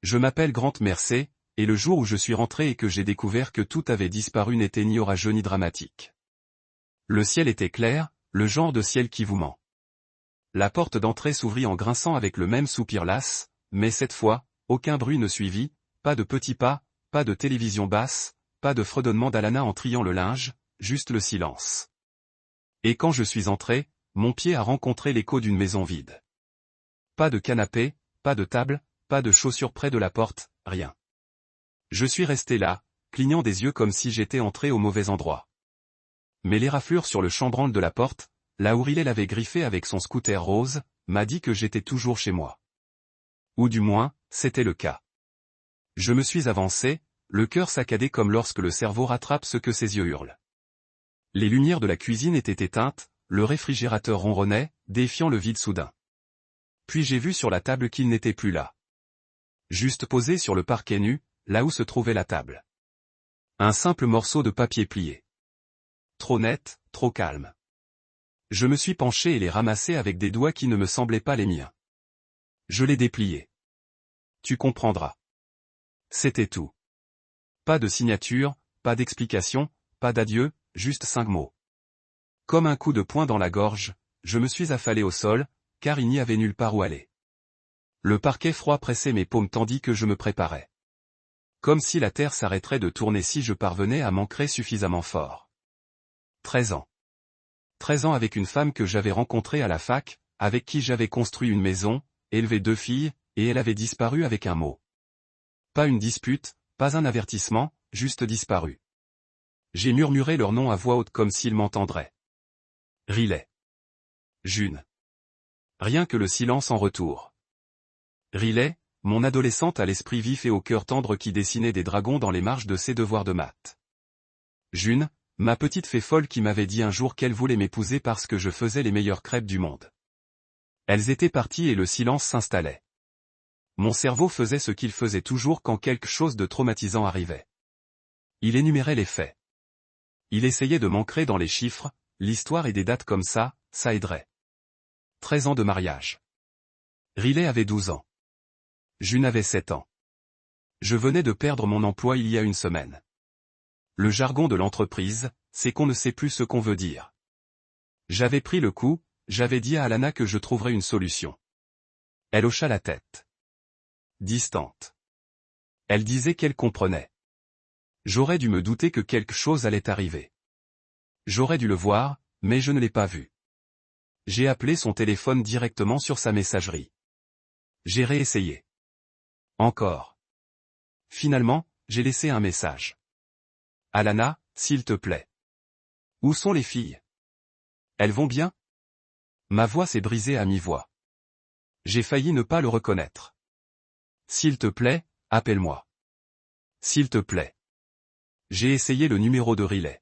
Je m'appelle Grant Mercer, et le jour où je suis rentré et que j'ai découvert que tout avait disparu n'était ni orageux ni dramatique. Le ciel était clair, le genre de ciel qui vous ment. La porte d'entrée s'ouvrit en grinçant avec le même soupir las, mais cette fois, aucun bruit ne suivit, pas de petits pas, pas de télévision basse, pas de fredonnement d'Alana en triant le linge, juste le silence. Et quand je suis entré, mon pied a rencontré l'écho d'une maison vide. Pas de canapé, pas de table, pas de chaussures près de la porte, rien. Je suis resté là, clignant des yeux comme si j'étais entré au mauvais endroit. Mais l'éraflure sur le chambranle de la porte, là où Riley l'avait griffé avec son scooter rose, m'a dit que j'étais toujours chez moi. Ou du moins, c'était le cas. Je me suis avancé, le cœur saccadé comme lorsque le cerveau rattrape ce que ses yeux hurlent. Les lumières de la cuisine étaient éteintes, le réfrigérateur ronronnait, défiant le vide soudain. Puis j'ai vu sur la table qu'il n'était plus là. Juste posé sur le parquet nu, là où se trouvait la table. Un simple morceau de papier plié. Trop net, trop calme. Je me suis penché et l'ai ramassé avec des doigts qui ne me semblaient pas les miens. Je l'ai déplié. Tu comprendras. C'était tout. Pas de signature, pas d'explication, pas d'adieu, juste 5 mots. Comme un coup de poing dans la gorge, je me suis affalé au sol, car il n'y avait nulle part où aller. Le parquet froid pressait mes paumes tandis que je me préparais. Comme si la terre s'arrêterait de tourner si je parvenais à m'ancrer suffisamment fort. 13 ans. 13 ans avec une femme que j'avais rencontrée à la fac, avec qui j'avais construit une maison, élevé 2 filles, et elle avait disparu avec un mot. Pas une dispute, pas un avertissement, juste disparu. J'ai murmuré leur nom à voix haute comme s'ils m'entendraient. Riley. June. Rien que le silence en retour. Riley, mon adolescente à l'esprit vif et au cœur tendre qui dessinait des dragons dans les marges de ses devoirs de maths. June, ma petite fée folle qui m'avait dit un jour qu'elle voulait m'épouser parce que je faisais les meilleures crêpes du monde. Elles étaient parties et le silence s'installait. Mon cerveau faisait ce qu'il faisait toujours quand quelque chose de traumatisant arrivait. Il énumérait les faits. Il essayait de m'ancrer dans les chiffres, l'histoire et des dates comme ça aiderait. 13 ans de mariage. Riley avait 12 ans. June avait 7 ans. Je venais de perdre mon emploi il y a une semaine. Le jargon de l'entreprise, c'est qu'on ne sait plus ce qu'on veut dire. J'avais pris le coup, j'avais dit à Alana que je trouverais une solution. Elle hocha la tête. Distante. Elle disait qu'elle comprenait. J'aurais dû me douter que quelque chose allait arriver. J'aurais dû le voir, mais je ne l'ai pas vu. J'ai appelé son téléphone directement sur sa messagerie. J'ai réessayé. Encore. Finalement, j'ai laissé un message. Alana, s'il te plaît. Où sont les filles? Elles vont bien? Ma voix s'est brisée à mi-voix. J'ai failli ne pas le reconnaître. S'il te plaît, appelle-moi. S'il te plaît. J'ai essayé le numéro de Riley.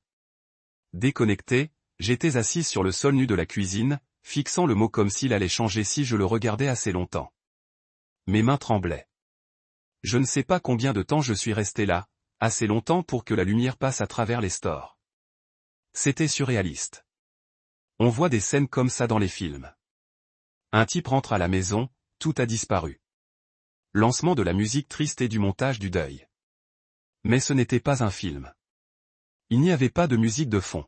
Déconnecté, j'étais assise sur le sol nu de la cuisine, fixant le mot comme s'il allait changer si je le regardais assez longtemps. Mes mains tremblaient. Je ne sais pas combien de temps je suis resté là, assez longtemps pour que la lumière passe à travers les stores. C'était surréaliste. On voit des scènes comme ça dans les films. Un type rentre à la maison, tout a disparu. Lancement de la musique triste et du montage du deuil. Mais ce n'était pas un film. Il n'y avait pas de musique de fond.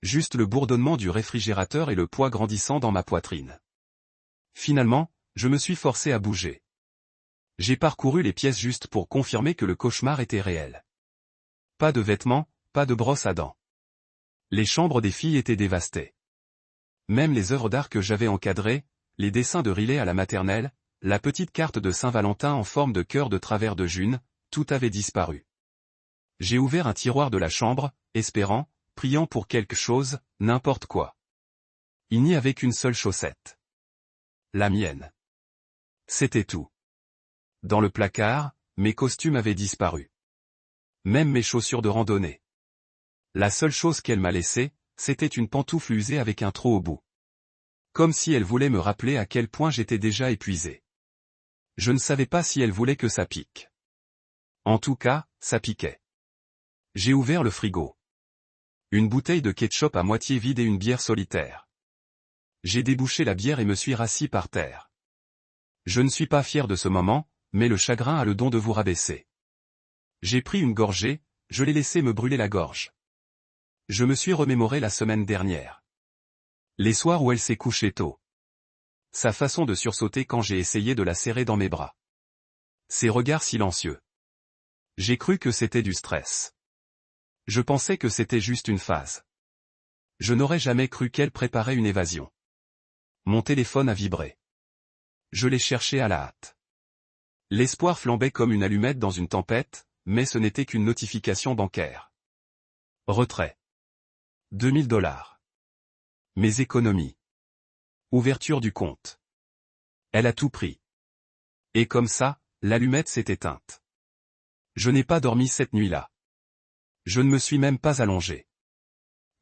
Juste le bourdonnement du réfrigérateur et le poids grandissant dans ma poitrine. Finalement, je me suis forcé à bouger. J'ai parcouru les pièces juste pour confirmer que le cauchemar était réel. Pas de vêtements, pas de brosse à dents. Les chambres des filles étaient dévastées. Même les œuvres d'art que j'avais encadrées, les dessins de Riley à la maternelle, la petite carte de Saint-Valentin en forme de cœur de travers de June, tout avait disparu. J'ai ouvert un tiroir de la chambre, espérant, priant pour quelque chose, n'importe quoi. Il n'y avait qu'une seule chaussette. La mienne. C'était tout. Dans le placard, mes costumes avaient disparu. Même mes chaussures de randonnée. La seule chose qu'elle m'a laissée, c'était une pantoufle usée avec un trou au bout. Comme si elle voulait me rappeler à quel point j'étais déjà épuisé. Je ne savais pas si elle voulait que ça pique. En tout cas, ça piquait. J'ai ouvert le frigo. Une bouteille de ketchup à moitié vide et une bière solitaire. J'ai débouché la bière et me suis rassis par terre. Je ne suis pas fier de ce moment, mais le chagrin a le don de vous rabaisser. J'ai pris une gorgée, je l'ai laissé me brûler la gorge. Je me suis remémoré la semaine dernière. Les soirs où elle s'est couchée tôt. Sa façon de sursauter quand j'ai essayé de la serrer dans mes bras. Ses regards silencieux. J'ai cru que c'était du stress. Je pensais que c'était juste une phase. Je n'aurais jamais cru qu'elle préparait une évasion. Mon téléphone a vibré. Je l'ai cherché à la hâte. L'espoir flambait comme une allumette dans une tempête, mais ce n'était qu'une notification bancaire. Retrait. 2000 $. Mes économies. Ouverture du compte. Elle a tout pris. Et comme ça, l'allumette s'est éteinte. Je n'ai pas dormi cette nuit-là. Je ne me suis même pas allongé.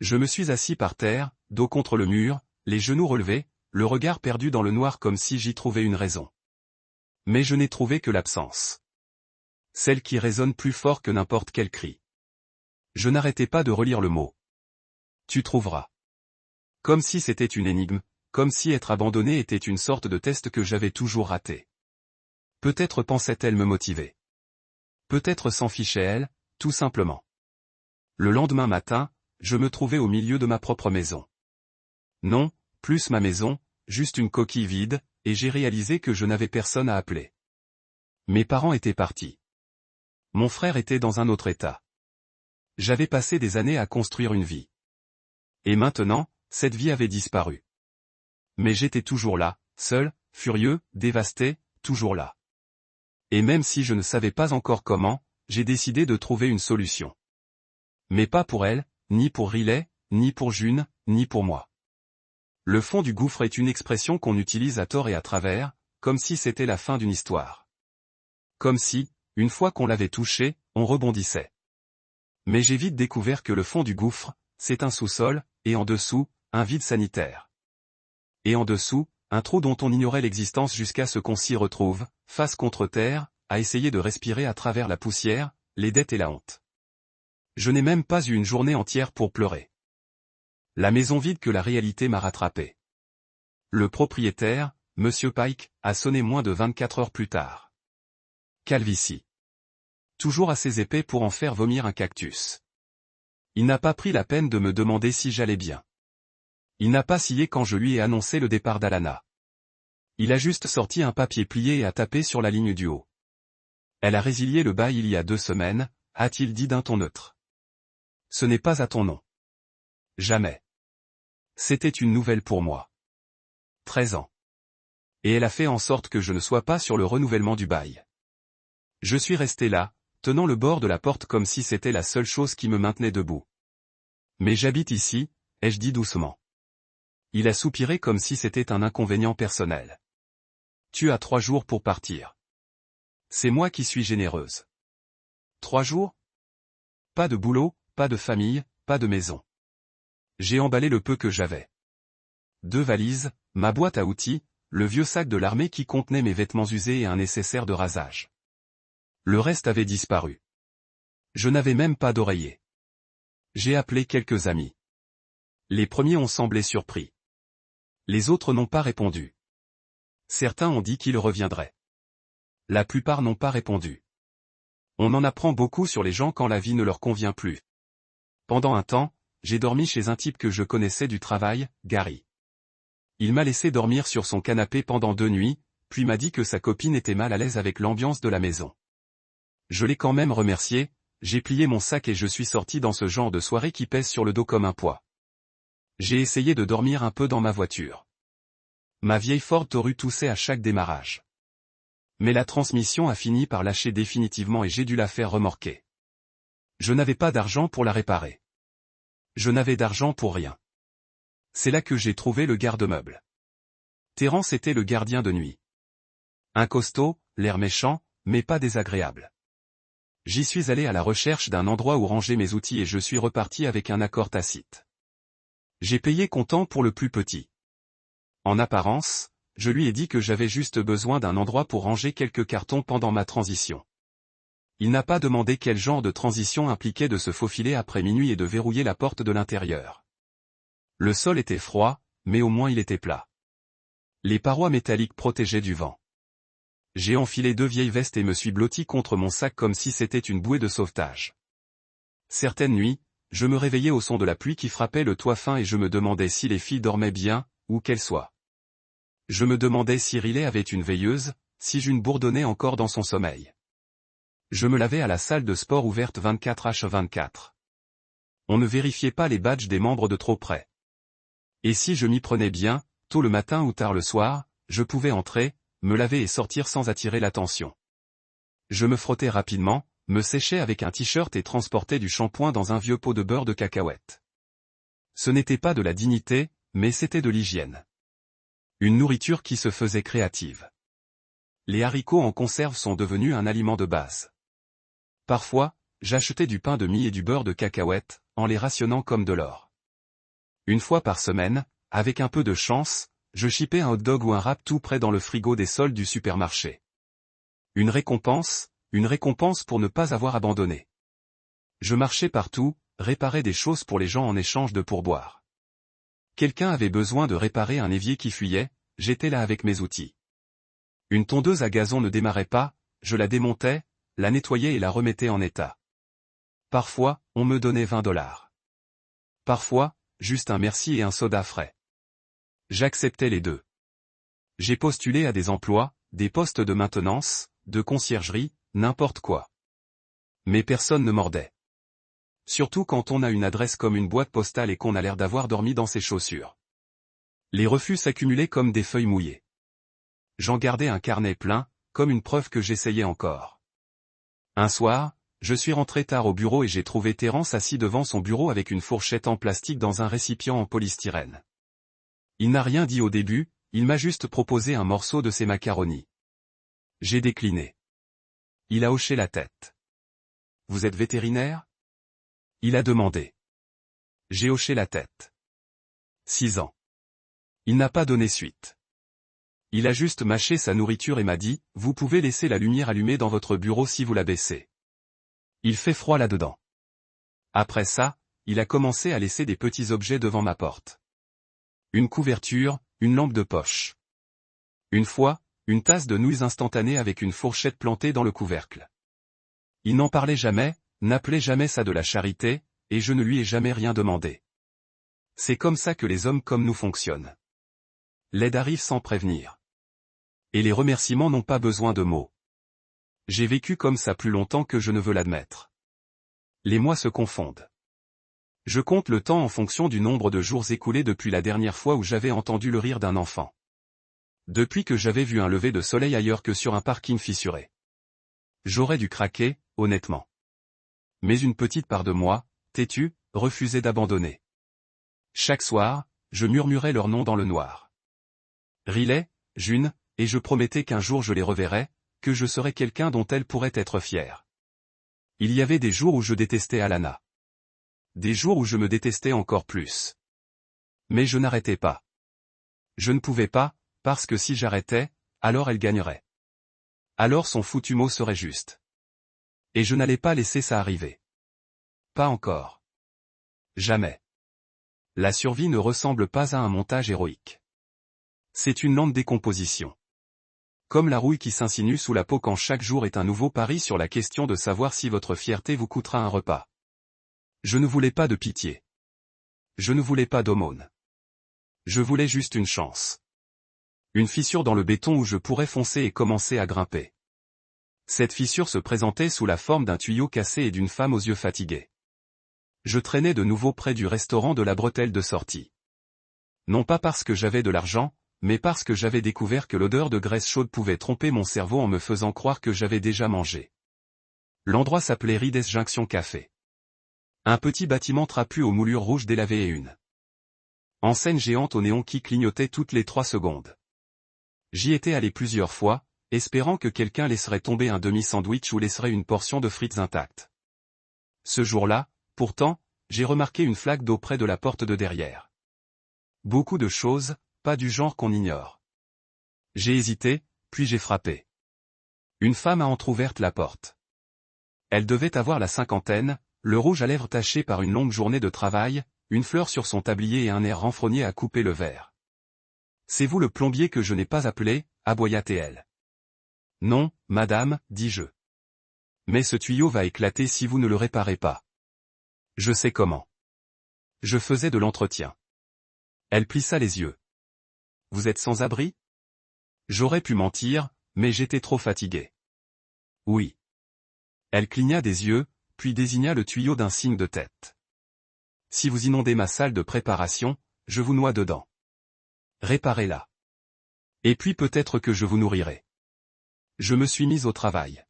Je me suis assis par terre, dos contre le mur, les genoux relevés, le regard perdu dans le noir comme si j'y trouvais une raison. Mais je n'ai trouvé que l'absence. Celle qui résonne plus fort que n'importe quel cri. Je n'arrêtais pas de relire le mot. Tu trouveras. Comme si c'était une énigme, comme si être abandonné était une sorte de test que j'avais toujours raté. Peut-être pensait-elle me motiver. Peut-être s'en fichait-elle, tout simplement. Le lendemain matin, je me trouvais au milieu de ma propre maison. Non, plus ma maison, juste une coquille vide, et j'ai réalisé que je n'avais personne à appeler. Mes parents étaient partis. Mon frère était dans un autre état. J'avais passé des années à construire une vie. Et maintenant, cette vie avait disparu. Mais j'étais toujours là, seul, furieux, dévasté, toujours là. Et même si je ne savais pas encore comment, j'ai décidé de trouver une solution. Mais pas pour elle, ni pour Riley, ni pour June, ni pour moi. Le fond du gouffre est une expression qu'on utilise à tort et à travers, comme si c'était la fin d'une histoire. Comme si, une fois qu'on l'avait touché, on rebondissait. Mais j'ai vite découvert que le fond du gouffre, c'est un sous-sol, et en dessous, un vide sanitaire. Et en dessous, un trou dont on ignorait l'existence jusqu'à ce qu'on s'y retrouve, face contre terre, à essayer de respirer à travers la poussière, les dettes et la honte. Je n'ai même pas eu une journée entière pour pleurer. La maison vide que la réalité m'a rattrapé. Le propriétaire, Monsieur Pike, a sonné moins de 24 heures plus tard. Calvitie. Toujours assez épais pour en faire vomir un cactus. Il n'a pas pris la peine de me demander si j'allais bien. Il n'a pas scié quand je lui ai annoncé le départ d'Alana. Il a juste sorti un papier plié et a tapé sur la ligne du haut. Elle a résilié le bail il y a 2 semaines, a-t-il dit d'un ton neutre. Ce n'est pas à ton nom. Jamais. C'était une nouvelle pour moi. 13 ans. Et elle a fait en sorte que je ne sois pas sur le renouvellement du bail. Je suis resté là, tenant le bord de la porte comme si c'était la seule chose qui me maintenait debout. Mais j'habite ici, ai-je dit doucement. Il a soupiré comme si c'était un inconvénient personnel. Tu as 3 jours pour partir. C'est moi qui suis généreuse. 3 jours? Pas de boulot, pas de famille, pas de maison. J'ai emballé le peu que j'avais. 2 valises, ma boîte à outils, le vieux sac de l'armée qui contenait mes vêtements usés et un nécessaire de rasage. Le reste avait disparu. Je n'avais même pas d'oreiller. J'ai appelé quelques amis. Les premiers ont semblé surpris. Les autres n'ont pas répondu. Certains ont dit qu'ils reviendraient. La plupart n'ont pas répondu. On en apprend beaucoup sur les gens quand la vie ne leur convient plus. Pendant un temps, j'ai dormi chez un type que je connaissais du travail, Gary. Il m'a laissé dormir sur son canapé pendant 2 nuits, puis m'a dit que sa copine était mal à l'aise avec l'ambiance de la maison. Je l'ai quand même remercié, j'ai plié mon sac et je suis sorti dans ce genre de soirée qui pèse sur le dos comme un poids. J'ai essayé de dormir un peu dans ma voiture. Ma vieille Ford Taurus toussait à chaque démarrage. Mais la transmission a fini par lâcher définitivement et j'ai dû la faire remorquer. Je n'avais pas d'argent pour la réparer. Je n'avais d'argent pour rien. C'est là que j'ai trouvé le garde-meuble. Terence était le gardien de nuit. Un costaud, l'air méchant, mais pas désagréable. J'y suis allé à la recherche d'un endroit où ranger mes outils et je suis reparti avec un accord tacite. J'ai payé comptant pour le plus petit. En apparence, je lui ai dit que j'avais juste besoin d'un endroit pour ranger quelques cartons pendant ma transition. Il n'a pas demandé quel genre de transition impliquait de se faufiler après minuit et de verrouiller la porte de l'intérieur. Le sol était froid, mais au moins il était plat. Les parois métalliques protégeaient du vent. J'ai enfilé 2 vieilles vestes et me suis blotti contre mon sac comme si c'était une bouée de sauvetage. Certaines nuits, je me réveillais au son de la pluie qui frappait le toit fin et je me demandais si les filles dormaient bien, où qu'elles soient. Je me demandais si Riley avait une veilleuse, si June bourdonnait encore dans son sommeil. Je me lavais à la salle de sport ouverte 24h24. On ne vérifiait pas les badges des membres de trop près. Et si je m'y prenais bien, tôt le matin ou tard le soir, je pouvais entrer, me laver et sortir sans attirer l'attention. Je me frottais rapidement, me séchais avec un t-shirt et transportais du shampoing dans un vieux pot de beurre de cacahuète. Ce n'était pas de la dignité, mais c'était de l'hygiène. Une nourriture qui se faisait créative. Les haricots en conserve sont devenus un aliment de base. Parfois, j'achetais du pain de mie et du beurre de cacahuète, en les rationnant comme de l'or. Une fois par semaine, avec un peu de chance, je chipais un hot dog ou un wrap tout près dans le frigo des soldes du supermarché. Une récompense pour ne pas avoir abandonné. Je marchais partout, réparais des choses pour les gens en échange de pourboire. Quelqu'un avait besoin de réparer un évier qui fuyait, j'étais là avec mes outils. Une tondeuse à gazon ne démarrait pas, je la démontais, la nettoyais et la remettais en état. Parfois, on me donnait 20 $. Parfois, juste un merci et un soda frais. J'acceptais les deux. J'ai postulé à des emplois, des postes de maintenance, de conciergerie, n'importe quoi. Mais personne ne mordait. Surtout quand on a une adresse comme une boîte postale et qu'on a l'air d'avoir dormi dans ses chaussures. Les refus s'accumulaient comme des feuilles mouillées. J'en gardais un carnet plein, comme une preuve que j'essayais encore. Un soir, je suis rentré tard au bureau et j'ai trouvé Terence assis devant son bureau avec une fourchette en plastique dans un récipient en polystyrène. Il n'a rien dit au début, il m'a juste proposé un morceau de ses macaronis. J'ai décliné. Il a hoché la tête. « Vous êtes vétérinaire ?» Il a demandé. J'ai hoché la tête. 6 ans. Il n'a pas donné suite. Il a juste mâché sa nourriture et m'a dit, « Vous pouvez laisser la lumière allumée dans votre bureau si vous la baissez. Il fait froid là-dedans. » Après ça, il a commencé à laisser des petits objets devant ma porte. Une couverture, une lampe de poche. Une fois, une tasse de nouilles instantanées avec une fourchette plantée dans le couvercle. Il n'en parlait jamais, n'appelait jamais ça de la charité, et je ne lui ai jamais rien demandé. C'est comme ça que les hommes comme nous fonctionnent. L'aide arrive sans prévenir. Et les remerciements n'ont pas besoin de mots. J'ai vécu comme ça plus longtemps que je ne veux l'admettre. Les mois se confondent. Je compte le temps en fonction du nombre de jours écoulés depuis la dernière fois où j'avais entendu le rire d'un enfant. Depuis que j'avais vu un lever de soleil ailleurs que sur un parking fissuré. J'aurais dû craquer, honnêtement. Mais une petite part de moi, têtue, refusait d'abandonner. Chaque soir, je murmurais leur nom dans le noir. Riley, June, et je promettais qu'un jour je les reverrais, que je serais quelqu'un dont elles pourraient être fières. Il y avait des jours où je détestais Alana. Des jours où je me détestais encore plus. Mais je n'arrêtais pas. Je ne pouvais pas, parce que si j'arrêtais, alors elle gagnerait. Alors son foutu mot serait juste. Et je n'allais pas laisser ça arriver. Pas encore. Jamais. La survie ne ressemble pas à un montage héroïque. C'est une lente décomposition. Comme la rouille qui s'insinue sous la peau quand chaque jour est un nouveau pari sur la question de savoir si votre fierté vous coûtera un repas. Je ne voulais pas de pitié. Je ne voulais pas d'aumône. Je voulais juste une chance. Une fissure dans le béton où je pourrais foncer et commencer à grimper. Cette fissure se présentait sous la forme d'un tuyau cassé et d'une femme aux yeux fatigués. Je traînais de nouveau près du restaurant de la bretelle de sortie. Non pas parce que j'avais de l'argent, mais parce que j'avais découvert que l'odeur de graisse chaude pouvait tromper mon cerveau en me faisant croire que j'avais déjà mangé. L'endroit s'appelait Rides Junction Café. Un petit bâtiment trapu aux moulures rouges délavées et une enseigne géante au néon qui clignotait toutes les 3 secondes. J'y étais allé plusieurs fois, espérant que quelqu'un laisserait tomber un demi-sandwich ou laisserait une portion de frites intacte. Ce jour-là, pourtant, j'ai remarqué une flaque d'eau près de la porte de derrière. Beaucoup de choses, pas du genre qu'on ignore. J'ai hésité, puis j'ai frappé. Une femme a entr'ouverte la porte. Elle devait avoir la cinquantaine, le rouge à lèvres taché par une longue journée de travail, une fleur sur son tablier et un air renfrogné à couper le verre. « C'est vous le plombier que je n'ai pas appelé » aboya-t-elle. Non, madame, dis-je. Mais ce tuyau va éclater si vous ne le réparez pas. Je sais comment. Je faisais de l'entretien. Elle plissa les yeux. Vous êtes sans abri? J'aurais pu mentir, mais j'étais trop fatigué. Oui. Elle cligna des yeux, puis désigna le tuyau d'un signe de tête. Si vous inondez ma salle de préparation, je vous noie dedans. Réparez-la. Et puis peut-être que je vous nourrirai. Je me suis mise au travail.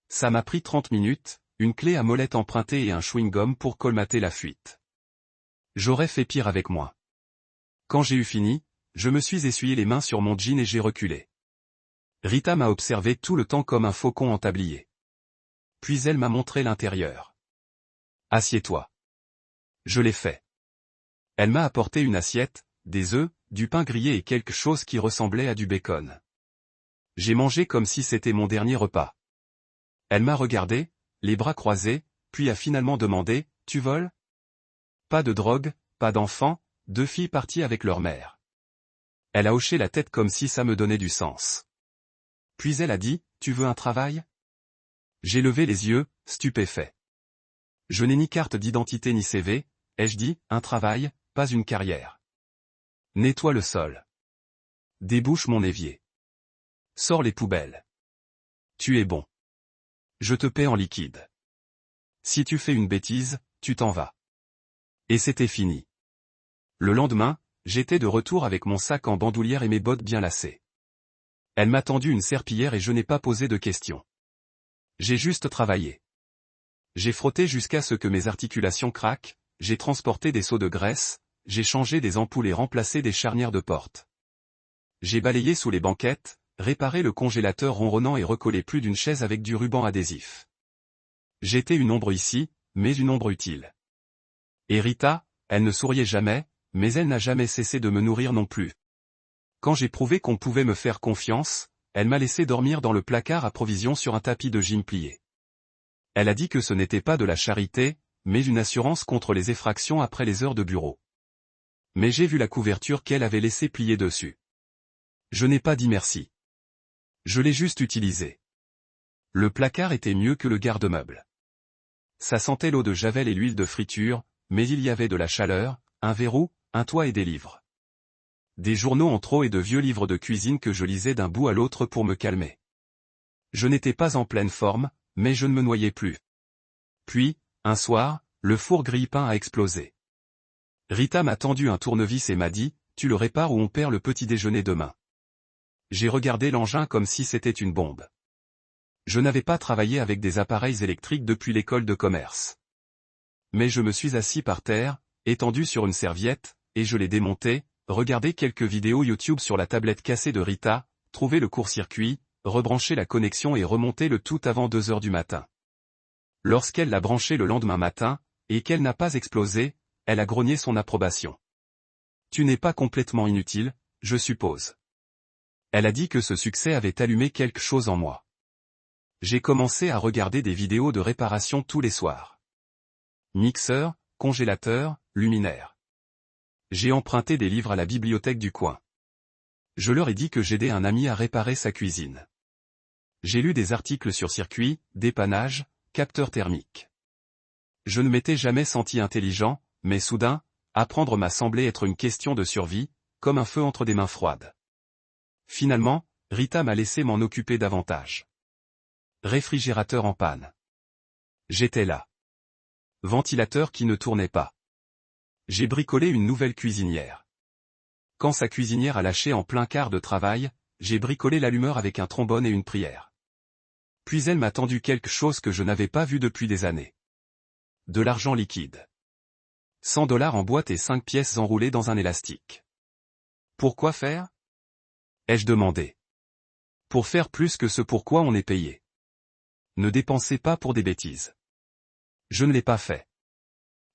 Ça m'a pris 30 minutes, une clé à molette empruntée et un chewing-gum pour colmater la fuite. J'aurais fait pire avec moi. Quand j'ai eu fini, je me suis essuyé les mains sur mon jean et j'ai reculé. Rita m'a observé tout le temps comme un faucon en tablier. Puis elle m'a montré l'intérieur. Assieds-toi. Je l'ai fait. Elle m'a apporté une assiette, des œufs, du pain grillé et quelque chose qui ressemblait à du bacon. J'ai mangé comme si c'était mon dernier repas. Elle m'a regardé, les bras croisés, puis a finalement demandé, « Tu voles ?» Pas de drogue, pas d'enfants, 2 filles parties avec leur mère. Elle a hoché la tête comme si ça me donnait du sens. Puis elle a dit, « Tu veux un travail ?» J'ai levé les yeux, stupéfait. Je n'ai ni carte d'identité ni CV, ai-je dit, un travail, pas une carrière. Nettoie le sol. Débouche mon évier. Sors les poubelles. Tu es bon. Je te paie en liquide. Si tu fais une bêtise, tu t'en vas. Et c'était fini. Le lendemain, j'étais de retour avec mon sac en bandoulière et mes bottes bien lacées. Elle m'a tendu une serpillière et je n'ai pas posé de questions. J'ai juste travaillé. J'ai frotté jusqu'à ce que mes articulations craquent, j'ai transporté des seaux de graisse, j'ai changé des ampoules et remplacé des charnières de porte. J'ai balayé sous les banquettes, réparé le congélateur ronronnant et recollé plus d'une chaise avec du ruban adhésif. J'étais une ombre ici, mais une ombre utile. Et Rita, elle ne souriait jamais, mais elle n'a jamais cessé de me nourrir non plus. Quand j'ai prouvé qu'on pouvait me faire confiance, elle m'a laissé dormir dans le placard à provisions sur un tapis de gym plié. Elle a dit que ce n'était pas de la charité, mais une assurance contre les effractions après les heures de bureau. Mais j'ai vu la couverture qu'elle avait laissée pliée dessus. Je n'ai pas dit merci. Je l'ai juste utilisé. Le placard était mieux que le garde-meuble. Ça sentait l'eau de javel et l'huile de friture, mais il y avait de la chaleur, un verrou, un toit et des livres. Des journaux en trop et de vieux livres de cuisine que je lisais d'un bout à l'autre pour me calmer. Je n'étais pas en pleine forme, mais je ne me noyais plus. Puis, un soir, le four grille-pain a explosé. Rita m'a tendu un tournevis et m'a dit, « Tu le répares ou on perd le petit déjeuner demain. » J'ai regardé l'engin comme si c'était une bombe. Je n'avais pas travaillé avec des appareils électriques depuis l'école de commerce. Mais je me suis assis par terre, étendu sur une serviette, et je l'ai démonté, regardé quelques vidéos YouTube sur la tablette cassée de Rita, trouvé le court-circuit, rebranché la connexion et remonté le tout avant 2 heures du matin. Lorsqu'elle l'a branché le lendemain matin, et qu'elle n'a pas explosé, elle a grogné son approbation. Tu n'es pas complètement inutile, je suppose. Elle a dit que ce succès avait allumé quelque chose en moi. J'ai commencé à regarder des vidéos de réparation tous les soirs. Mixeur, congélateur, luminaire. J'ai emprunté des livres à la bibliothèque du coin. Je leur ai dit que j'aidais un ami à réparer sa cuisine. J'ai lu des articles sur circuit, dépannage, capteur thermique. Je ne m'étais jamais senti intelligent, mais soudain, apprendre m'a semblé être une question de survie, comme un feu entre des mains froides. Finalement, Rita m'a laissé m'en occuper davantage. Réfrigérateur en panne. J'étais là. Ventilateur qui ne tournait pas. J'ai bricolé une nouvelle cuisinière. Quand sa cuisinière a lâché en plein quart de travail, j'ai bricolé l'allumeur avec un trombone et une prière. Puis elle m'a tendu quelque chose que je n'avais pas vu depuis des années. De l'argent liquide. 100 $ en boîte et 5 pièces enroulées dans un élastique. Pourquoi faire ? Ai-je demandé. Pour faire plus que ce pourquoi on est payé. Ne dépensez pas pour des bêtises. Je ne l'ai pas fait.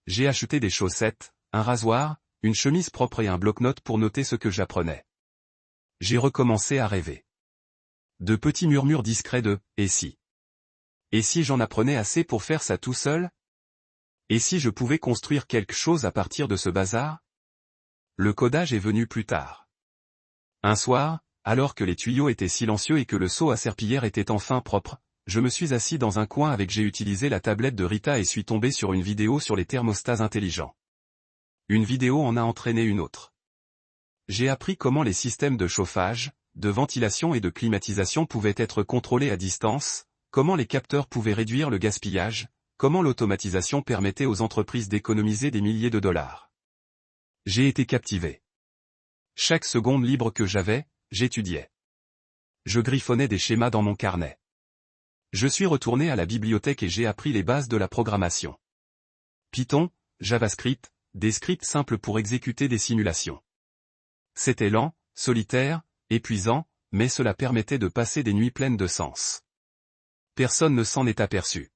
J'ai acheté des chaussettes, un rasoir, une chemise propre et un bloc-notes pour noter ce que j'apprenais. J'ai recommencé à rêver. De petits murmures discrets de « et si ?» Et si j'en apprenais assez pour faire ça tout seul ? Et si je pouvais construire quelque chose à partir de ce bazar ? Le codage est venu plus tard. Un soir, alors que les tuyaux étaient silencieux et que le seau à serpillière était enfin propre, je me suis assis dans un coin avec j'ai utilisé la tablette de Rita et suis tombé sur une vidéo sur les thermostats intelligents. Une vidéo en a entraîné une autre. J'ai appris comment les systèmes de chauffage, de ventilation et de climatisation pouvaient être contrôlés à distance, comment les capteurs pouvaient réduire le gaspillage, comment l'automatisation permettait aux entreprises d'économiser des milliers de dollars. J'ai été captivé. Chaque seconde libre que j'avais, j'étudiais. Je griffonnais des schémas dans mon carnet. Je suis retourné à la bibliothèque et j'ai appris les bases de la programmation. Python, JavaScript, des scripts simples pour exécuter des simulations. C'était lent, solitaire, épuisant, mais cela permettait de passer des nuits pleines de sens. Personne ne s'en est aperçu.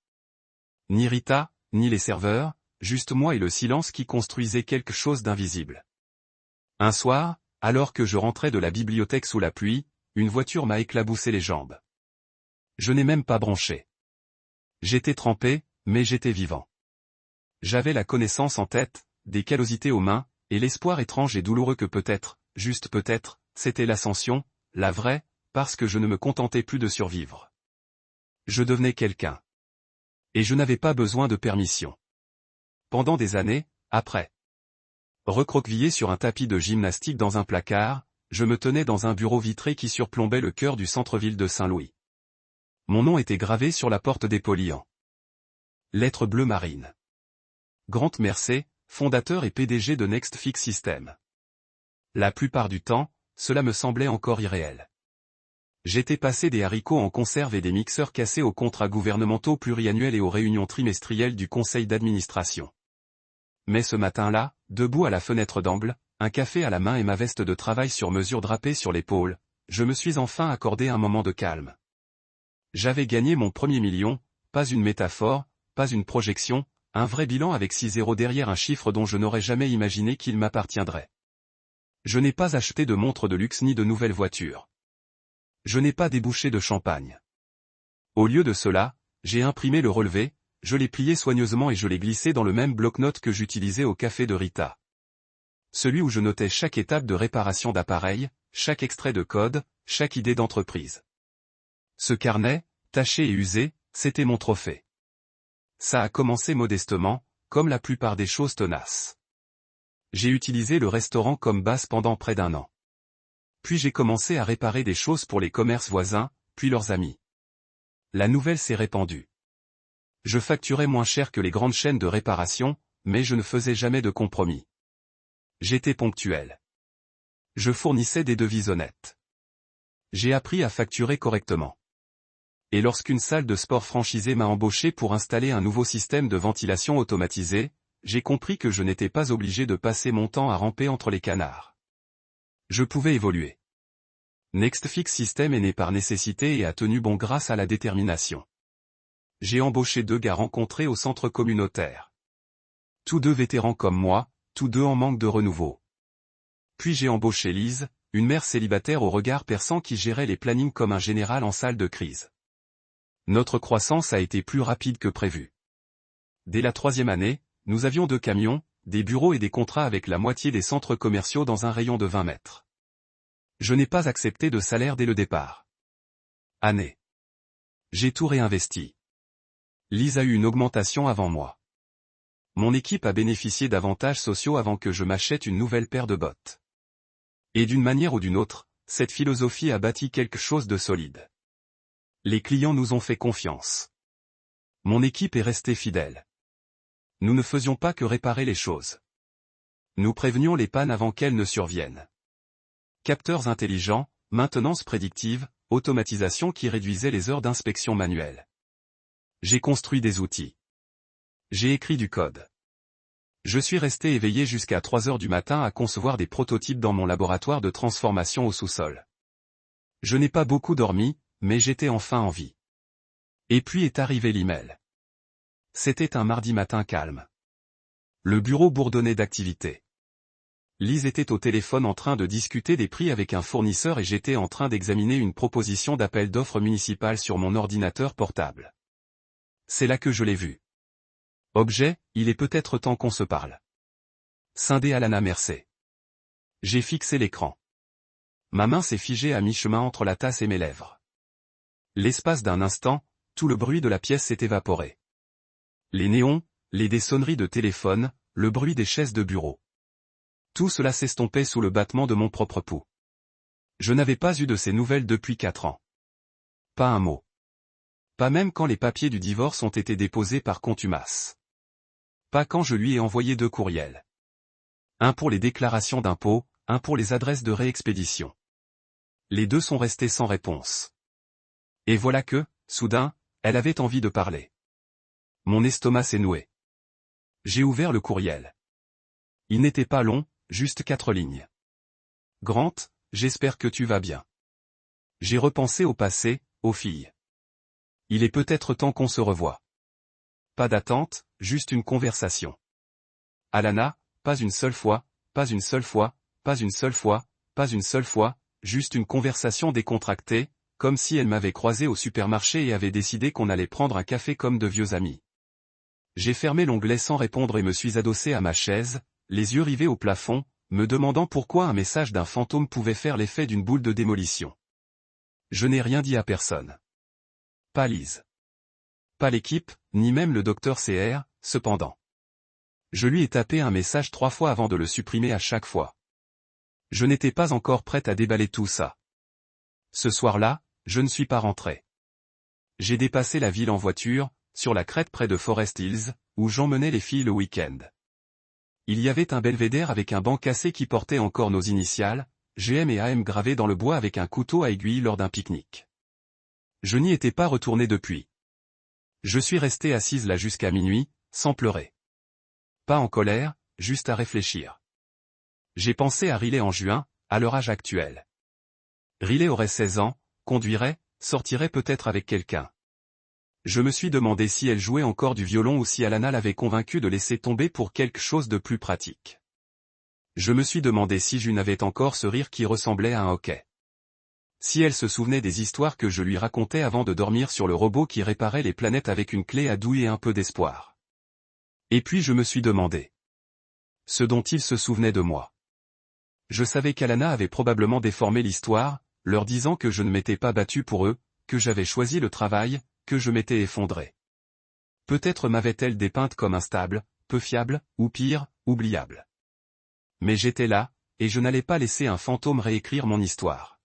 Ni Rita, ni les serveurs, juste moi et le silence qui construisait quelque chose d'invisible. Un soir, alors que je rentrais de la bibliothèque sous la pluie, une voiture m'a éclaboussé les jambes. Je n'ai même pas bronché. J'étais trempé, mais j'étais vivant. J'avais la connaissance en tête, des callosités aux mains, et l'espoir étrange et douloureux que peut-être, juste peut-être, c'était l'ascension, la vraie, parce que je ne me contentais plus de survivre. Je devenais quelqu'un. Et je n'avais pas besoin de permission. Pendant des années, après. Recroquevillé sur un tapis de gymnastique dans un placard, je me tenais dans un bureau vitré qui surplombait le cœur du centre-ville de Saint-Louis. Mon nom était gravé sur la porte des Polians. Lettre bleue marine. Grant Mercer, fondateur et PDG de NextFix Systems. La plupart du temps, cela me semblait encore irréel. J'étais passé des haricots en conserve et des mixeurs cassés aux contrats gouvernementaux pluriannuels et aux réunions trimestrielles du conseil d'administration. Mais ce matin-là, debout à la fenêtre d'angle, un café à la main et ma veste de travail sur mesure drapée sur l'épaule, je me suis enfin accordé un moment de calme. J'avais gagné mon premier million, pas une métaphore, pas une projection, un vrai bilan avec 6 zéros derrière un chiffre dont je n'aurais jamais imaginé qu'il m'appartiendrait. Je n'ai pas acheté de montre de luxe ni de nouvelles voitures. Je n'ai pas débouché de champagne. Au lieu de cela, j'ai imprimé le relevé, je l'ai plié soigneusement et je l'ai glissé dans le même bloc-notes que j'utilisais au café de Rita. Celui où je notais chaque étape de réparation d'appareil, chaque extrait de code, chaque idée d'entreprise. Ce carnet, taché et usé, c'était mon trophée. Ça a commencé modestement, comme la plupart des choses tenaces. J'ai utilisé le restaurant comme base pendant près d'1 an. Puis j'ai commencé à réparer des choses pour les commerces voisins, puis leurs amis. La nouvelle s'est répandue. Je facturais moins cher que les grandes chaînes de réparation, mais je ne faisais jamais de compromis. J'étais ponctuel. Je fournissais des devis honnêtes. J'ai appris à facturer correctement. Et lorsqu'une salle de sport franchisée m'a embauché pour installer un nouveau système de ventilation automatisé, j'ai compris que je n'étais pas obligé de passer mon temps à ramper entre les canards. Je pouvais évoluer. NextFix Systems est né par nécessité et a tenu bon grâce à la détermination. J'ai embauché 2 gars rencontrés au centre communautaire. Tous 2 vétérans comme moi, tous 2 en manque de renouveau. Puis j'ai embauché Lise, une mère célibataire au regard perçant qui gérait les plannings comme un général en salle de crise. Notre croissance a été plus rapide que prévu. Dès la 3e année, nous avions 2 camions, des bureaux et des contrats avec la moitié des centres commerciaux dans un rayon de 20 mètres. Je n'ai pas accepté de salaire dès le départ. Année. J'ai tout réinvesti. Lise a eu une augmentation avant moi. Mon équipe a bénéficié d'avantages sociaux avant que je m'achète une nouvelle paire de bottes. Et d'une manière ou d'une autre, cette philosophie a bâti quelque chose de solide. Les clients nous ont fait confiance. Mon équipe est restée fidèle. Nous ne faisions pas que réparer les choses. Nous prévenions les pannes avant qu'elles ne surviennent. Capteurs intelligents, maintenance prédictive, automatisation qui réduisait les heures d'inspection manuelle. J'ai construit des outils. J'ai écrit du code. Je suis resté éveillé jusqu'à 3 heures du matin à concevoir des prototypes dans mon laboratoire de transformation au sous-sol. Je n'ai pas beaucoup dormi, mais j'étais enfin en vie. Et puis est arrivé l'email. C'était un mardi matin calme. Le bureau bourdonnait d'activité. Lise était au téléphone en train de discuter des prix avec un fournisseur et j'étais en train d'examiner une proposition d'appel d'offres municipal sur mon ordinateur portable. C'est là que je l'ai vu. Objet, il est peut-être temps qu'on se parle. Scindé Alana Mercer. J'ai fixé l'écran. Ma main s'est figée à mi-chemin entre la tasse et mes lèvres. L'espace d'un instant, tout le bruit de la pièce s'est évaporé. Les néons, les sonneries de téléphone, le bruit des chaises de bureau. Tout cela s'estompait sous le battement de mon propre pouls. Je n'avais pas eu de ces nouvelles depuis 4 ans. Pas un mot. Pas même quand les papiers du divorce ont été déposés par contumace. Pas quand je lui ai envoyé 2 courriels. Un pour les déclarations d'impôts, un pour les adresses de réexpédition. Les 2 sont restés sans réponse. Et voilà que, soudain, elle avait envie de parler. Mon estomac s'est noué. J'ai ouvert le courriel. Il n'était pas long, juste 4 lignes. Grant, j'espère que tu vas bien. J'ai repensé au passé, aux filles. Il est peut-être temps qu'on se revoie. Pas d'attente, juste une conversation. Alana, pas une seule fois, pas une seule fois, pas une seule fois, pas une seule fois, juste une conversation décontractée, comme si elle m'avait croisé au supermarché et avait décidé qu'on allait prendre un café comme de vieux amis. J'ai fermé l'onglet sans répondre et me suis adossé à ma chaise, les yeux rivés au plafond, me demandant pourquoi un message d'un fantôme pouvait faire l'effet d'une boule de démolition. Je n'ai rien dit à personne. Pas Lise. Pas l'équipe, ni même le docteur CR, cependant. Je lui ai tapé un message 3 fois avant de le supprimer à chaque fois. Je n'étais pas encore prête à déballer tout ça. Ce soir-là, je ne suis pas rentré. J'ai dépassé la ville en voiture, sur la crête près de Forest Hills, où j'emmenais les filles le week-end. Il y avait un belvédère avec un banc cassé qui portait encore nos initiales, GM et AM gravées dans le bois avec un couteau à aiguille lors d'un pique-nique. Je n'y étais pas retourné depuis. Je suis resté assise là jusqu'à minuit, sans pleurer. Pas en colère, juste à réfléchir. J'ai pensé à Riley en juin, à leur âge actuel. Riley aurait 16 ans, conduirait, sortirait peut-être avec quelqu'un. Je me suis demandé si elle jouait encore du violon ou si Alana l'avait convaincue de laisser tomber pour quelque chose de plus pratique. Je me suis demandé si June avait encore ce rire qui ressemblait à un hoquet. Si elle se souvenait des histoires que je lui racontais avant de dormir sur le robot qui réparait les planètes avec une clé à douille et un peu d'espoir. Et puis je me suis demandé ce dont il se souvenait de moi. Je savais qu'Alana avait probablement déformé l'histoire, leur disant que je ne m'étais pas battu pour eux, que j'avais choisi le travail, que je m'étais effondré. Peut-être m'avait-elle dépeinte comme instable, peu fiable, ou pire, oubliable. Mais j'étais là, et je n'allais pas laisser un fantôme réécrire mon histoire.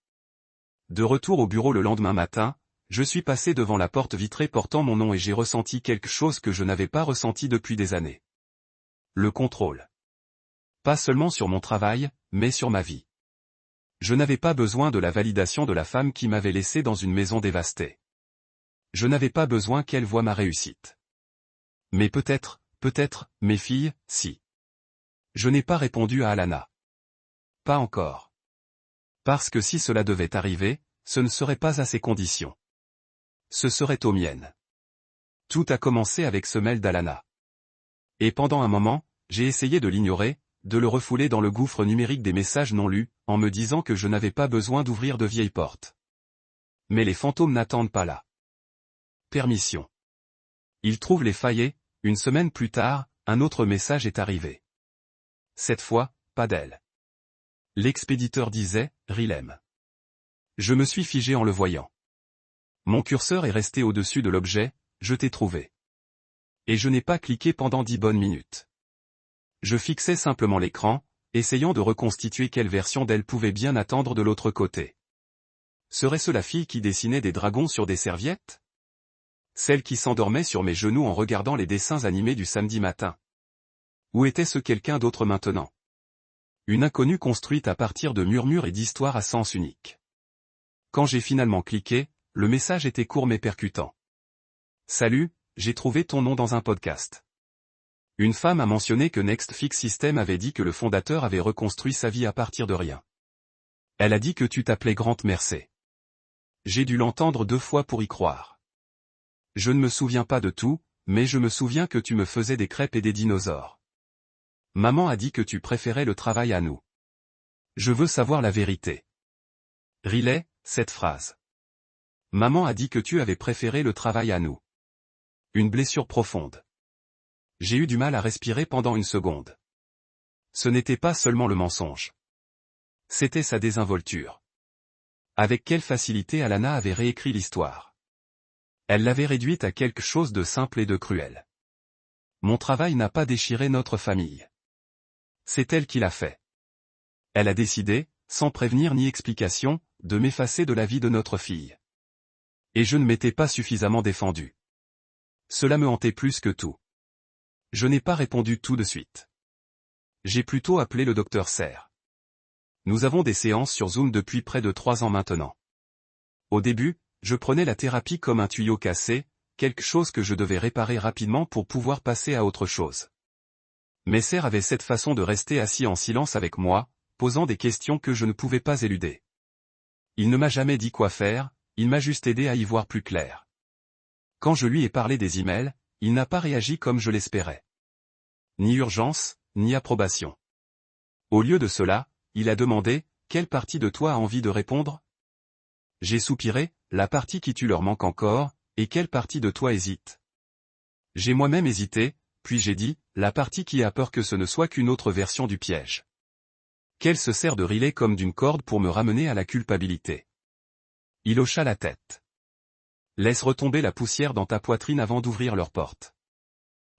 De retour au bureau le lendemain matin, je suis passé devant la porte vitrée portant mon nom et j'ai ressenti quelque chose que je n'avais pas ressenti depuis des années. Le contrôle. Pas seulement sur mon travail, mais sur ma vie. Je n'avais pas besoin de la validation de la femme qui m'avait laissé dans une maison dévastée. Je n'avais pas besoin qu'elle voie ma réussite. Mais peut-être, mes filles, si. Je n'ai pas répondu à Alana. Pas encore. Parce que si cela devait arriver, ce ne serait pas à ces conditions. Ce serait aux miennes. Tout a commencé avec ce mail d'Alana. Et pendant un moment, j'ai essayé de l'ignorer, de le refouler dans le gouffre numérique des messages non lus, en me disant que je n'avais pas besoin d'ouvrir de vieilles portes. Mais les fantômes n'attendent pas là. Permission. Ils trouvent les faillets, une semaine plus tard, un autre message est arrivé. Cette fois, pas d'elle. L'expéditeur disait, Rilem. Je me suis figé en le voyant. Mon curseur est resté au-dessus de l'objet, je t'ai trouvé. Et je n'ai pas cliqué pendant 10 bonnes minutes. Je fixais simplement l'écran, essayant de reconstituer quelle version d'elle pouvait bien attendre de l'autre côté. Serait-ce la fille qui dessinait des dragons sur des serviettes? Celle qui s'endormait sur mes genoux en regardant les dessins animés du samedi matin? Ou était-ce quelqu'un d'autre maintenant? Une inconnue construite à partir de murmures et d'histoires à sens unique. Quand j'ai finalement cliqué, le message était court mais percutant. Salut, j'ai trouvé ton nom dans un podcast. Une femme a mentionné que Next Fix System avait dit que le fondateur avait reconstruit sa vie à partir de rien. Elle a dit que tu t'appelais Grant Mercer. J'ai dû l'entendre 2 fois pour y croire. Je ne me souviens pas de tout, mais je me souviens que tu me faisais des crêpes et des dinosaures. Maman a dit que tu préférais le travail à nous. Je veux savoir la vérité. Riley, cette phrase. Maman a dit que tu avais préféré le travail à nous. Une blessure profonde. J'ai eu du mal à respirer pendant une seconde. Ce n'était pas seulement le mensonge. C'était sa désinvolture. Avec quelle facilité Alana avait réécrit l'histoire. Elle l'avait réduite à quelque chose de simple et de cruel. Mon travail n'a pas déchiré notre famille. C'est elle qui l'a fait. Elle a décidé, sans prévenir ni explication, de m'effacer de la vie de notre fille. Et je ne m'étais pas suffisamment défendu. Cela me hantait plus que tout. Je n'ai pas répondu tout de suite. J'ai plutôt appelé le docteur Serre. Nous avons des séances sur Zoom depuis près de 3 ans maintenant. Au début, je prenais la thérapie comme un tuyau cassé, quelque chose que je devais réparer rapidement pour pouvoir passer à autre chose. Mais Serre avait cette façon de rester assis en silence avec moi, posant des questions que je ne pouvais pas éluder. Il ne m'a jamais dit quoi faire, il m'a juste aidé à y voir plus clair. Quand je lui ai parlé des emails, il n'a pas réagi comme je l'espérais. Ni urgence, ni approbation. Au lieu de cela, il a demandé, « Quelle partie de toi a envie de répondre ?» J'ai soupiré, « La partie qui tu leur manque encore, et quelle partie de toi hésite ?» J'ai moi-même hésité, puis j'ai dit, « La partie qui a peur que ce ne soit qu'une autre version du piège. » Qu'elle se sert de Riley comme d'une corde pour me ramener à la culpabilité. Il hocha la tête. Laisse retomber la poussière dans ta poitrine avant d'ouvrir leur porte.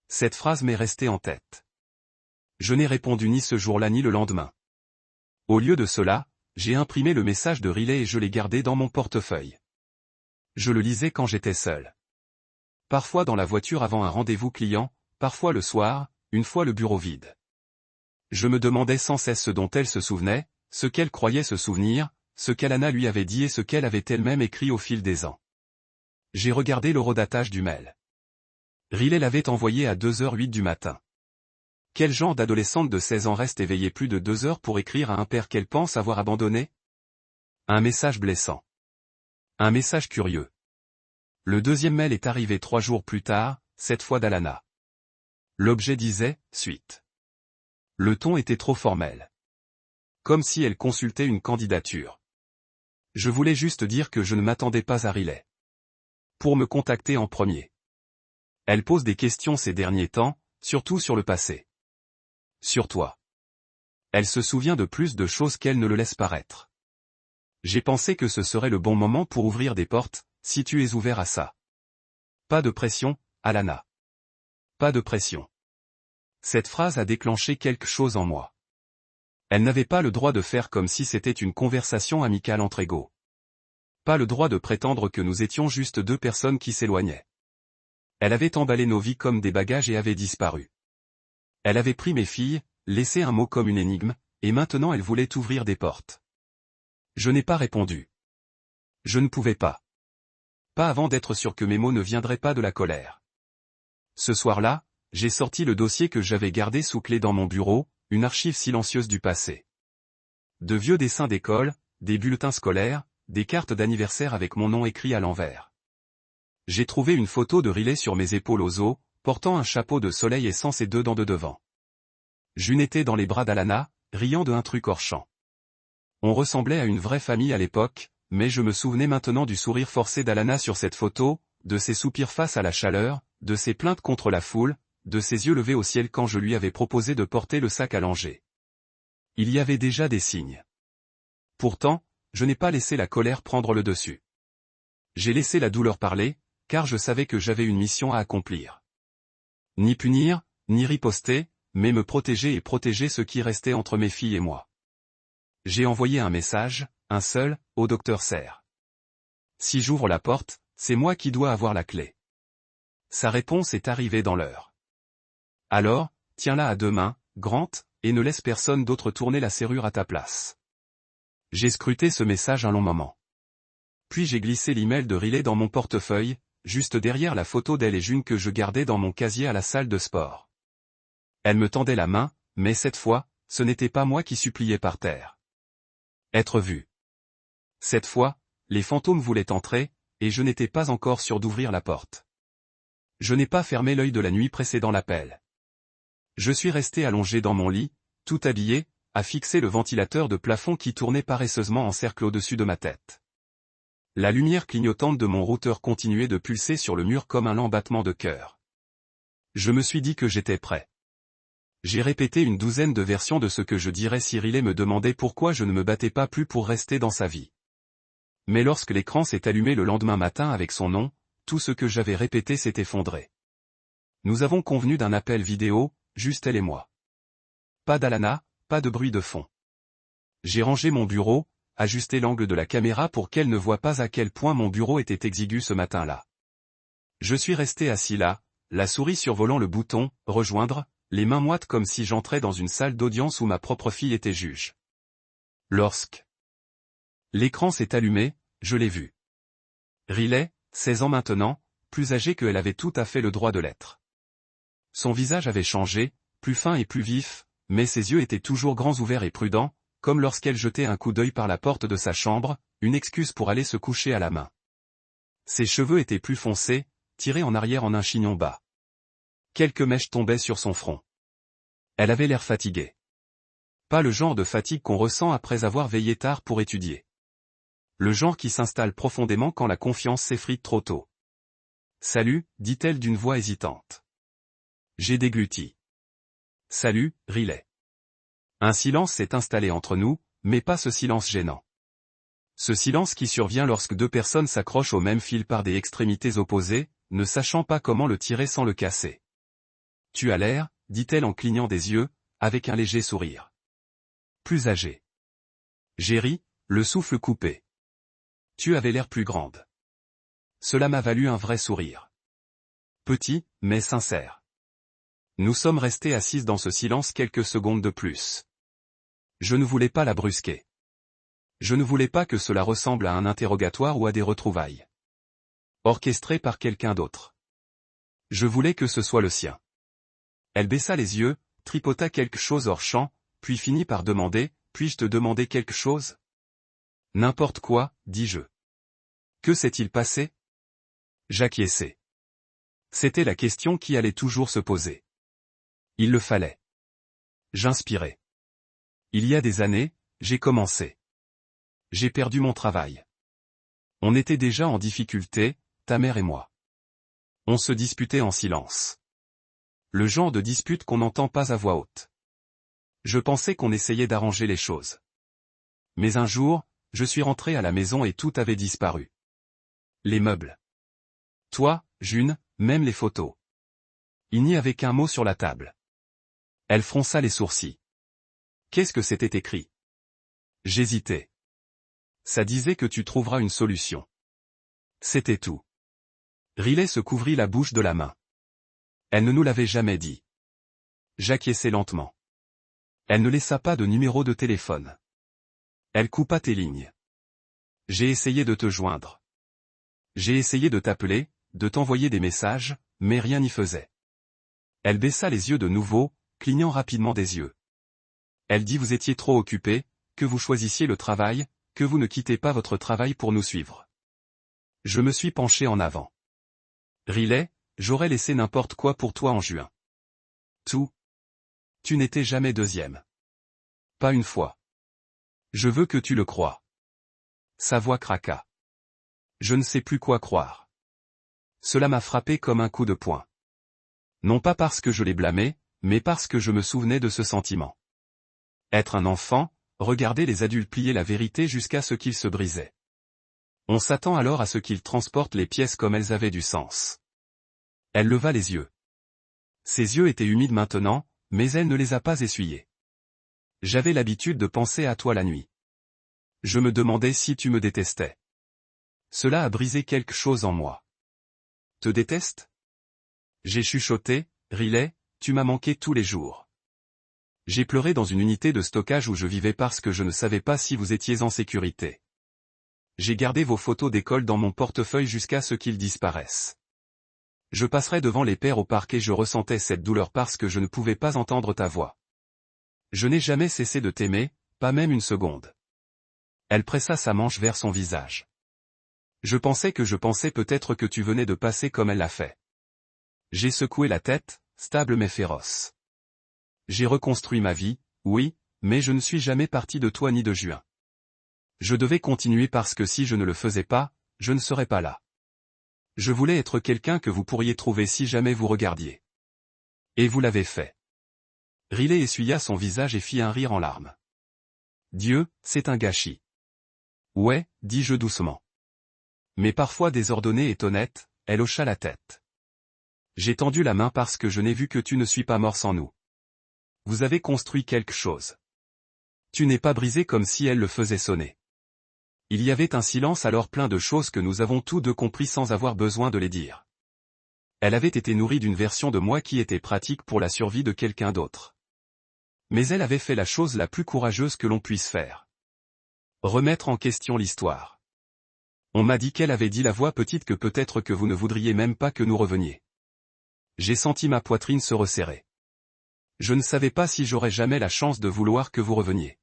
Cette phrase m'est restée en tête. Je n'ai répondu ni ce jour-là ni le lendemain. Au lieu de cela, j'ai imprimé le message de Riley et je l'ai gardé dans mon portefeuille. Je le lisais quand j'étais seul. Parfois dans la voiture avant un rendez-vous client, parfois le soir, une fois le bureau vide. Je me demandais sans cesse ce dont elle se souvenait, ce qu'elle croyait se souvenir, ce qu'Alana lui avait dit et ce qu'elle avait elle-même écrit au fil des ans. J'ai regardé l'horodatage du mail. Riley l'avait envoyé à 2h08 du matin. Quel genre d'adolescente de 16 ans reste éveillée plus de 2 heures pour écrire à un père qu'elle pense avoir abandonné? Un message blessant. Un message curieux. Le deuxième mail est arrivé 3 jours plus tard, cette fois d'Alana. L'objet disait « Suite ». Le ton était trop formel. Comme si elle consultait une candidature. Je voulais juste dire que je ne m'attendais pas à Riley. Pour me contacter en premier. Elle pose des questions ces derniers temps, surtout sur le passé. Sur toi. Elle se souvient de plus de choses qu'elle ne le laisse paraître. J'ai pensé que ce serait le bon moment pour ouvrir des portes, si tu es ouvert à ça. Pas de pression, Alana. Pas de pression. Cette phrase a déclenché quelque chose en moi. Elle n'avait pas le droit de faire comme si c'était une conversation amicale entre égaux. Pas le droit de prétendre que nous étions juste 2 personnes qui s'éloignaient. Elle avait emballé nos vies comme des bagages et avait disparu. Elle avait pris mes filles, laissé un mot comme une énigme, et maintenant elle voulait ouvrir des portes. Je n'ai pas répondu. Je ne pouvais pas. Pas avant d'être sûr que mes mots ne viendraient pas de la colère. Ce soir-là, j'ai sorti le dossier que j'avais gardé sous clé dans mon bureau, une archive silencieuse du passé. De vieux dessins d'école, des bulletins scolaires, des cartes d'anniversaire avec mon nom écrit à l'envers. J'ai trouvé une photo de Riley sur mes épaules aux os, portant un chapeau de soleil et sans ses 2 dents de devant. June était dans les bras d'Alana, riant de un truc hors champ. On ressemblait à une vraie famille à l'époque, mais je me souvenais maintenant du sourire forcé d'Alana sur cette photo, de ses soupirs face à la chaleur, de ses plaintes contre la foule, de ses yeux levés au ciel quand je lui avais proposé de porter le sac à langer. Il y avait déjà des signes. Pourtant, je n'ai pas laissé la colère prendre le dessus. J'ai laissé la douleur parler, car je savais que j'avais une mission à accomplir. Ni punir, ni riposter, mais me protéger et protéger ce qui restait entre mes filles et moi. J'ai envoyé un message, un seul, au docteur Serre. Si j'ouvre la porte, c'est moi qui dois avoir la clé. Sa réponse est arrivée dans l'heure. Alors, tiens-la à 2 mains, Grant, et ne laisse personne d'autre tourner la serrure à ta place. J'ai scruté ce message un long moment. Puis j'ai glissé l'email de Riley dans mon portefeuille, juste derrière la photo d'elle et June que je gardais dans mon casier à la salle de sport. Elle me tendait la main, mais cette fois, ce n'était pas moi qui suppliais par terre. Être vu. Cette fois, les fantômes voulaient entrer, et je n'étais pas encore sûr d'ouvrir la porte. Je n'ai pas fermé l'œil de la nuit précédant l'appel. Je suis resté allongé dans mon lit, tout habillé, à fixer le ventilateur de plafond qui tournait paresseusement en cercle au-dessus de ma tête. La lumière clignotante de mon routeur continuait de pulser sur le mur comme un lent battement de cœur. Je me suis dit que j'étais prêt. J'ai répété une douzaine de versions de ce que je dirais si Riley me demandait pourquoi je ne me battais pas plus pour rester dans sa vie. Mais lorsque l'écran s'est allumé le lendemain matin avec son nom, tout ce que j'avais répété s'est effondré. Nous avons convenu d'un appel vidéo, juste elle et moi. Pas d'Alana, pas de bruit de fond. J'ai rangé mon bureau, ajusté l'angle de la caméra pour qu'elle ne voie pas à quel point mon bureau était exigu ce matin-là. Je suis resté assis là, la souris survolant le bouton « Rejoindre », les mains moites comme si j'entrais dans une salle d'audience où ma propre fille était juge. Lorsque l'écran s'est allumé, je l'ai vu. Riley, 16 ans maintenant, plus âgée qu'elle avait tout à fait le droit de l'être. Son visage avait changé, plus fin et plus vif, mais ses yeux étaient toujours grands ouverts et prudents, comme lorsqu'elle jetait un coup d'œil par la porte de sa chambre, une excuse pour aller se coucher à la main. Ses cheveux étaient plus foncés, tirés en arrière en un chignon bas. Quelques mèches tombaient sur son front. Elle avait l'air fatiguée. Pas le genre de fatigue qu'on ressent après avoir veillé tard pour étudier. Le genre qui s'installe profondément quand la confiance s'effrite trop tôt. « Salut », dit-elle d'une voix hésitante. J'ai dégluti. « Salut, Riley. » Un silence s'est installé entre nous, mais pas ce silence gênant. Ce silence qui survient lorsque deux personnes s'accrochent au même fil par des extrémités opposées, ne sachant pas comment le tirer sans le casser. « Tu as l'air », dit-elle en clignant des yeux, avec un léger sourire. Plus âgé. J'ai ri, le souffle coupé. Tu avais l'air plus grande. Cela m'a valu un vrai sourire. Petit, mais sincère. Nous sommes restés assises dans ce silence quelques secondes de plus. Je ne voulais pas la brusquer. Je ne voulais pas que cela ressemble à un interrogatoire ou à des retrouvailles. Orchestré par quelqu'un d'autre. Je voulais que ce soit le sien. Elle baissa les yeux, tripota quelque chose hors champ, puis finit par demander, « Puis-je te demander quelque chose ?» N'importe quoi, dis-je. Que s'est-il passé? J'acquiesçai. C'était la question qui allait toujours se poser. Il le fallait. J'inspirais. Il y a des années, j'ai commencé. J'ai perdu mon travail. On était déjà en difficulté, ta mère et moi. On se disputait en silence. Le genre de dispute qu'on n'entend pas à voix haute. Je pensais qu'on essayait d'arranger les choses. Mais un jour, je suis rentré à la maison et tout avait disparu. Les meubles. Toi, June, même les photos. Il n'y avait qu'un mot sur la table. Elle fronça les sourcils. Qu'est-ce que c'était écrit? J'hésitais. Ça disait que tu trouveras une solution. C'était tout. Riley se couvrit la bouche de la main. Elle ne nous l'avait jamais dit. J'acquiesçai lentement. Elle ne laissa pas de numéro de téléphone. Elle coupa tes lignes. J'ai essayé de te joindre. J'ai essayé de t'appeler, de t'envoyer des messages, mais rien n'y faisait. Elle baissa les yeux de nouveau, clignant rapidement des yeux. Elle dit vous étiez trop occupé, que vous choisissiez le travail, que vous ne quittez pas votre travail pour nous suivre. Je me suis penché en avant. Riley, j'aurais laissé n'importe quoi pour toi en juin. Tout. Tu n'étais jamais deuxième. Pas une fois. Je veux que tu le crois. Sa voix craqua. Je ne sais plus quoi croire. Cela m'a frappé comme un coup de poing. Non pas parce que je l'ai blâmé, mais parce que je me souvenais de ce sentiment. Être un enfant, regarder les adultes plier la vérité jusqu'à ce qu'ils se brisaient. On s'attend alors à ce qu'ils transportent les pièces comme elles avaient du sens. Elle leva les yeux. Ses yeux étaient humides maintenant, mais elle ne les a pas essuyés. J'avais l'habitude de penser à toi la nuit. Je me demandais si tu me détestais. Cela a brisé quelque chose en moi. Te déteste? J'ai chuchoté, Riley, tu m'as manqué tous les jours. J'ai pleuré dans une unité de stockage où je vivais parce que je ne savais pas si vous étiez en sécurité. J'ai gardé vos photos d'école dans mon portefeuille jusqu'à ce qu'ils disparaissent. Je passerai devant les pères au parc et je ressentais cette douleur parce que je ne pouvais pas entendre ta voix. Je n'ai jamais cessé de t'aimer, pas même une seconde. Elle pressa sa manche vers son visage. Je pensais peut-être que tu venais de passer comme elle l'a fait. J'ai secoué la tête, stable mais féroce. J'ai reconstruit ma vie, oui, mais je ne suis jamais parti de toi ni de Juin. Je devais continuer parce que si je ne le faisais pas, je ne serais pas là. Je voulais être quelqu'un que vous pourriez trouver si jamais vous regardiez. Et vous l'avez fait. Riley essuya son visage et fit un rire en larmes. Dieu, c'est un gâchis. Ouais, dis-je doucement. Mais parfois désordonnée et honnête, elle hocha la tête. J'ai tendu la main parce que je n'ai vu que tu ne suis pas mort sans nous. Vous avez construit quelque chose. Tu n'es pas brisé comme si elle le faisait sonner. Il y avait un silence alors plein de choses que nous avons tous deux compris sans avoir besoin de les dire. Elle avait été nourrie d'une version de moi qui était pratique pour la survie de quelqu'un d'autre. Mais elle avait fait la chose la plus courageuse que l'on puisse faire. Remettre en question l'histoire. On m'a dit qu'elle avait dit la voix petite que peut-être que vous ne voudriez même pas que nous reveniez. J'ai senti ma poitrine se resserrer. Je ne savais pas si j'aurais jamais la chance de vouloir que vous reveniez.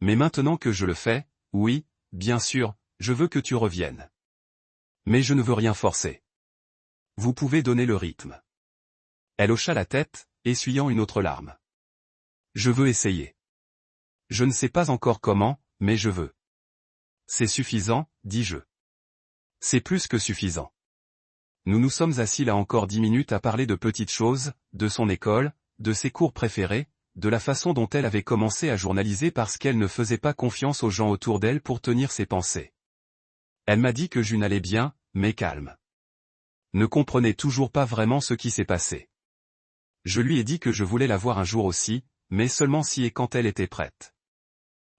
Mais maintenant que je le fais, oui, bien sûr, je veux que tu reviennes. Mais je ne veux rien forcer. Vous pouvez donner le rythme. Elle hocha la tête, essuyant une autre larme. Je veux essayer. Je ne sais pas encore comment, mais je veux. C'est suffisant, dis-je. C'est plus que suffisant. Nous nous sommes assis là encore 10 minutes à parler de petites choses, de son école, de ses cours préférés, de la façon dont elle avait commencé à journaliser parce qu'elle ne faisait pas confiance aux gens autour d'elle pour tenir ses pensées. Elle m'a dit que je n'allais bien, mais calme. Ne comprenait toujours pas vraiment ce qui s'est passé. Je lui ai dit que je voulais la voir un jour aussi, mais seulement si et quand elle était prête.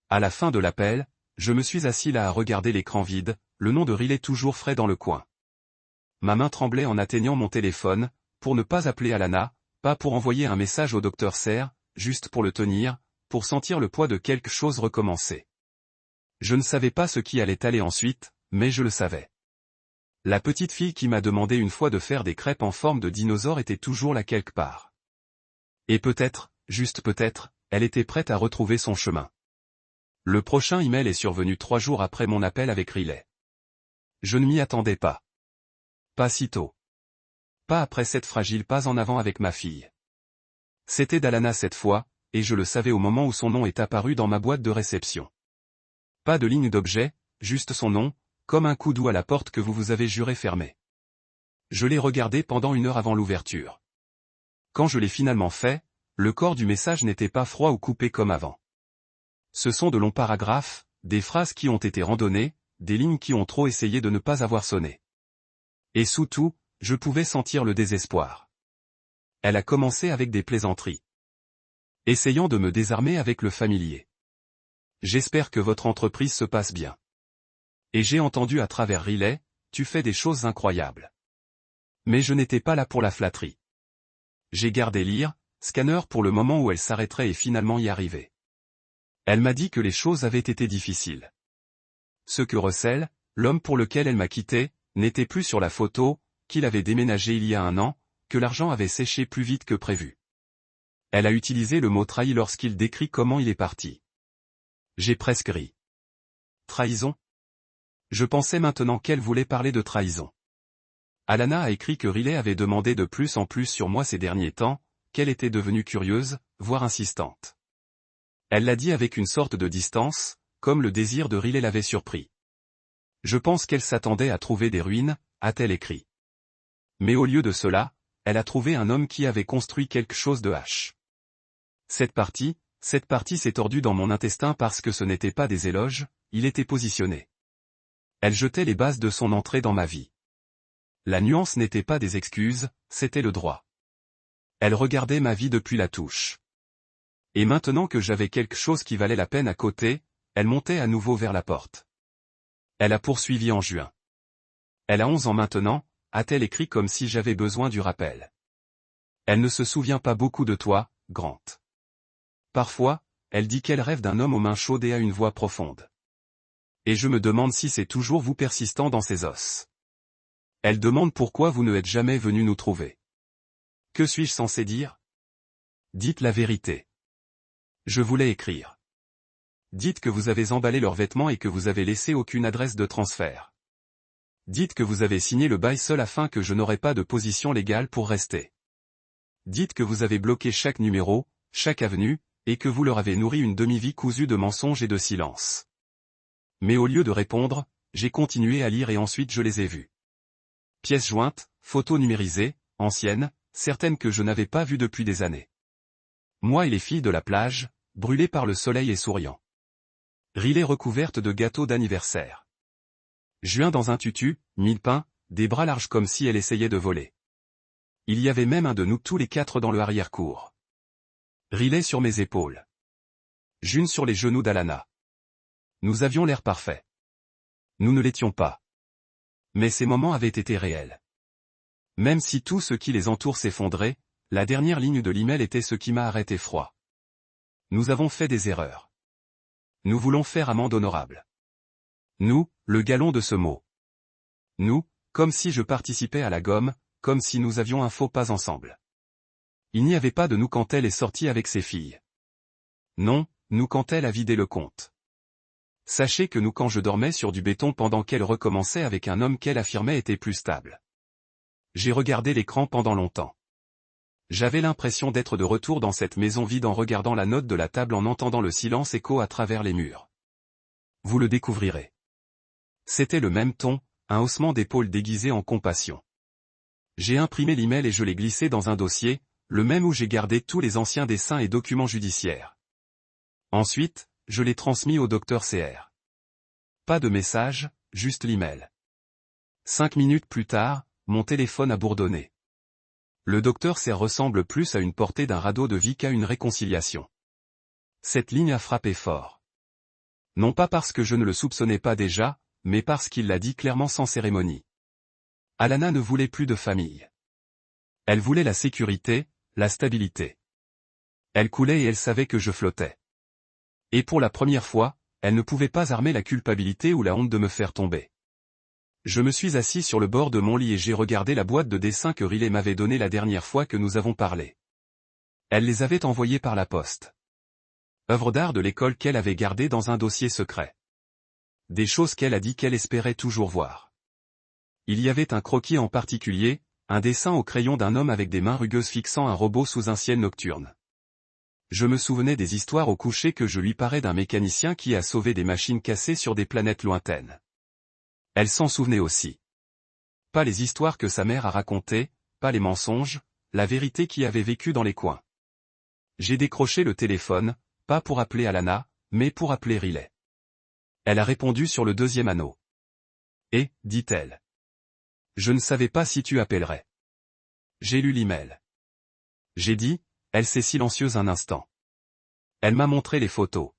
À la fin de l'appel, je me suis assis là à regarder l'écran vide, le nom de Riley toujours frais dans le coin. Ma main tremblait en atteignant mon téléphone, pour ne pas appeler Alana, pas pour envoyer un message au docteur Serre, juste pour le tenir, pour sentir le poids de quelque chose recommencer. Je ne savais pas ce qui allait aller ensuite, mais je le savais. La petite fille qui m'a demandé une fois de faire des crêpes en forme de dinosaure était toujours là quelque part. Et peut-être, juste peut-être, elle était prête à retrouver son chemin. Le prochain email est survenu 3 jours après mon appel avec Riley. Je ne m'y attendais pas. Pas si tôt. Pas après cette fragile pas en avant avec ma fille. C'était d'Alana cette fois, et je le savais au moment où son nom est apparu dans ma boîte de réception. Pas de ligne d'objet, juste son nom, comme un coup doux à la porte que vous vous avez juré fermer. Je l'ai regardé pendant 1 heure avant l'ouverture. Quand je l'ai finalement fait, le corps du message n'était pas froid ou coupé comme avant. Ce sont de longs paragraphes, des phrases qui ont été randonnées, des lignes qui ont trop essayé de ne pas avoir sonné. Et sous tout, je pouvais sentir le désespoir. Elle a commencé avec des plaisanteries. Essayant de me désarmer avec le familier. J'espère que votre entreprise se passe bien. Et j'ai entendu à travers Riley, tu fais des choses incroyables. Mais je n'étais pas là pour la flatterie. J'ai gardé lire, scanner pour le moment où elle s'arrêterait et finalement y arriver. Elle m'a dit que les choses avaient été difficiles. Ce que Russell, l'homme pour lequel elle m'a quitté, n'était plus sur la photo, qu'il avait déménagé il y a 1 an, que l'argent avait séché plus vite que prévu. Elle a utilisé le mot trahi lorsqu'il décrit comment il est parti. J'ai presque ri. Trahison ? Je pensais maintenant qu'elle voulait parler de trahison. Alana a écrit que Riley avait demandé de plus en plus sur moi ces derniers temps, qu'elle était devenue curieuse, voire insistante. Elle l'a dit avec une sorte de distance, comme le désir de Riley l'avait surpris. Je pense qu'elle s'attendait à trouver des ruines, a-t-elle écrit. Mais au lieu de cela, elle a trouvé un homme qui avait construit quelque chose de H. Cette partie s'est tordue dans mon intestin parce que ce n'était pas des éloges, il était positionné. Elle jetait les bases de son entrée dans ma vie. La nuance n'était pas des excuses, c'était le droit. Elle regardait ma vie depuis la touche. Et maintenant que j'avais quelque chose qui valait la peine à côté, elle montait à nouveau vers la porte. Elle a poursuivi en juin. Elle a 11 ans maintenant, a-t-elle écrit comme si j'avais besoin du rappel. Elle ne se souvient pas beaucoup de toi, Grant. Parfois, elle dit qu'elle rêve d'un homme aux mains chaudes et à une voix profonde. Et je me demande si c'est toujours vous persistant dans ses os. Elle demande pourquoi vous ne êtes jamais venu nous trouver. Que suis-je censé dire? Dites la vérité. Je voulais écrire. Dites que vous avez emballé leurs vêtements et que vous avez laissé aucune adresse de transfert. Dites que vous avez signé le bail seul afin que je n'aurai pas de position légale pour rester. Dites que vous avez bloqué chaque numéro, chaque avenue, et que vous leur avez nourri une demi-vie cousue de mensonges et de silence. Mais au lieu de répondre, j'ai continué à lire et ensuite je les ai vus. Pièces jointes, photos numérisées, anciennes, certaines que je n'avais pas vues depuis des années. Moi et les filles de la plage, brûlées par le soleil et souriant. Riley recouverte de gâteaux d'anniversaire. Juin dans un tutu, mille pains, des bras larges comme si elle essayait de voler. Il y avait même un de nous tous les quatre dans le arrière-cour. Riley sur mes épaules. June sur les genoux d'Alana. Nous avions l'air parfait. Nous ne l'étions pas. Mais ces moments avaient été réels. Même si tout ce qui les entoure s'effondrait, la dernière ligne de l'email était ce qui m'a arrêté froid. Nous avons fait des erreurs. Nous voulons faire amende honorable. Nous, le galon de ce mot. Nous, comme si je participais à la gomme, comme si nous avions un faux pas ensemble. Il n'y avait pas de nous quand elle est sortie avec ses filles. Non, nous quand elle a vidé le compte. Sachez que nous quand je dormais sur du béton pendant qu'elle recommençait avec un homme qu'elle affirmait était plus stable. J'ai regardé l'écran pendant longtemps. J'avais l'impression d'être de retour dans cette maison vide en regardant la note de la table en entendant le silence écho à travers les murs. Vous le découvrirez. C'était le même ton, un haussement d'épaule déguisé en compassion. J'ai imprimé l'email et je l'ai glissé dans un dossier, le même où j'ai gardé tous les anciens dessins et documents judiciaires. Ensuite, je l'ai transmis au docteur CR. Pas de message, juste l'email. 5 minutes plus tard, mon téléphone a bourdonné. Le docteur CR ressemble plus à une portée d'un radeau de vie qu'à une réconciliation. Cette ligne a frappé fort. Non pas parce que je ne le soupçonnais pas déjà, mais parce qu'il l'a dit clairement sans cérémonie. Alana ne voulait plus de famille. Elle voulait la sécurité, la stabilité. Elle coulait et elle savait que je flottais. Et pour la première fois, elle ne pouvait pas armer la culpabilité ou la honte de me faire tomber. Je me suis assis sur le bord de mon lit et j'ai regardé la boîte de dessins que Riley m'avait donnée la dernière fois que nous avons parlé. Elle les avait envoyés par la poste. Œuvres d'art de l'école qu'elle avait gardées dans un dossier secret. Des choses qu'elle a dit qu'elle espérait toujours voir. Il y avait un croquis en particulier, un dessin au crayon d'un homme avec des mains rugueuses fixant un robot sous un ciel nocturne. Je me souvenais des histoires au coucher que je lui parais d'un mécanicien qui a sauvé des machines cassées sur des planètes lointaines. Elle s'en souvenait aussi. Pas les histoires que sa mère a racontées, pas les mensonges, la vérité qui avait vécu dans les coins. J'ai décroché le téléphone, pas pour appeler Alana, mais pour appeler Riley. Elle a répondu sur le deuxième anneau. Et, dit-elle. Je ne savais pas si tu appellerais. J'ai lu l'email. J'ai dit, elle s'est silencieuse un instant. Elle m'a montré les photos.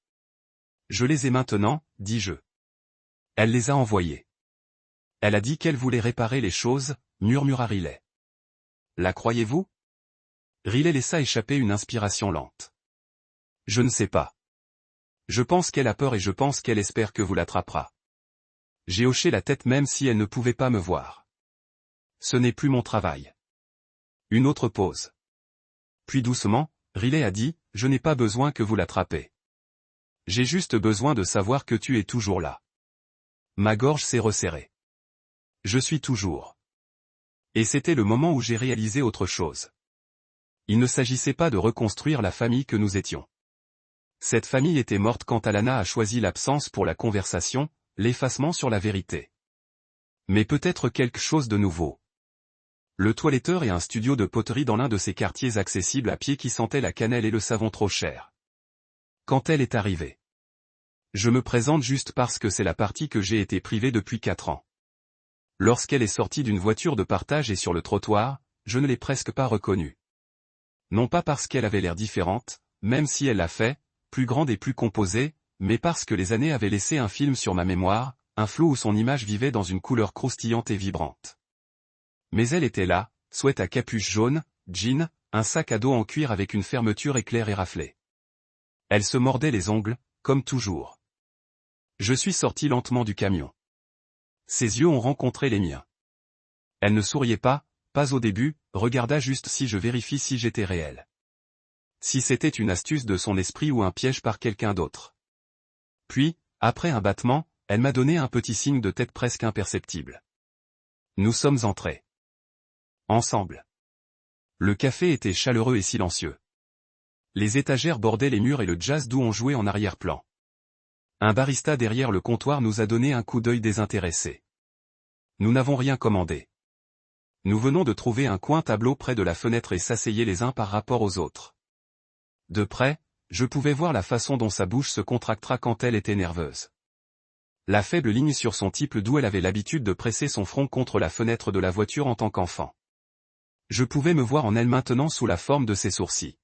Je les ai maintenant, dis-je. Elle les a envoyées. Elle a dit qu'elle voulait réparer les choses, murmura Riley. La croyez-vous? Riley laissa échapper une inspiration lente. Je ne sais pas. Je pense qu'elle a peur et je pense qu'elle espère que vous l'attrapera. J'ai hoché la tête même si elle ne pouvait pas me voir. Ce n'est plus mon travail. Une autre pause. Puis doucement, Riley a dit, je n'ai pas besoin que vous l'attrapez. J'ai juste besoin de savoir que tu es toujours là. Ma gorge s'est resserrée. Je suis toujours. Et c'était le moment où j'ai réalisé autre chose. Il ne s'agissait pas de reconstruire la famille que nous étions. Cette famille était morte quand Alana a choisi l'absence pour la conversation, l'effacement sur la vérité. Mais peut-être quelque chose de nouveau. Le toiletteur et un studio de poterie dans l'un de ces quartiers accessibles à pied qui sentait la cannelle et le savon trop cher. Quand elle est arrivée. Je me présente juste parce que c'est la partie que j'ai été privé depuis 4 ans. Lorsqu'elle est sortie d'une voiture de partage et sur le trottoir, je ne l'ai presque pas reconnue. Non pas parce qu'elle avait l'air différente, même si elle l'a fait, plus grande et plus composée, mais parce que les années avaient laissé un film sur ma mémoire, un flou où son image vivait dans une couleur croustillante et vibrante. Mais elle était là, sweat à capuche jaune, jean, un sac à dos en cuir avec une fermeture éclair et raflée. Elle se mordait les ongles, comme toujours. Je suis sorti lentement du camion. Ses yeux ont rencontré les miens. Elle ne souriait pas au début, regarda juste si je vérifie si j'étais réel. Si c'était une astuce de son esprit ou un piège par quelqu'un d'autre. Puis, après un battement, elle m'a donné un petit signe de tête presque imperceptible. Nous sommes entrés. Ensemble. Le café était chaleureux et silencieux. Les étagères bordaient les murs et le jazz doux on jouait en arrière-plan. Un barista derrière le comptoir nous a donné un coup d'œil désintéressé. Nous n'avons rien commandé. Nous venons de trouver un coin tableau près de la fenêtre et s'asseyaient les uns par rapport aux autres. De près, je pouvais voir la façon dont sa bouche se contracta quand elle était nerveuse. La faible ligne sur son type d'où elle avait l'habitude de presser son front contre la fenêtre de la voiture en tant qu'enfant. Je pouvais me voir en elle maintenant sous la forme de ses sourcils.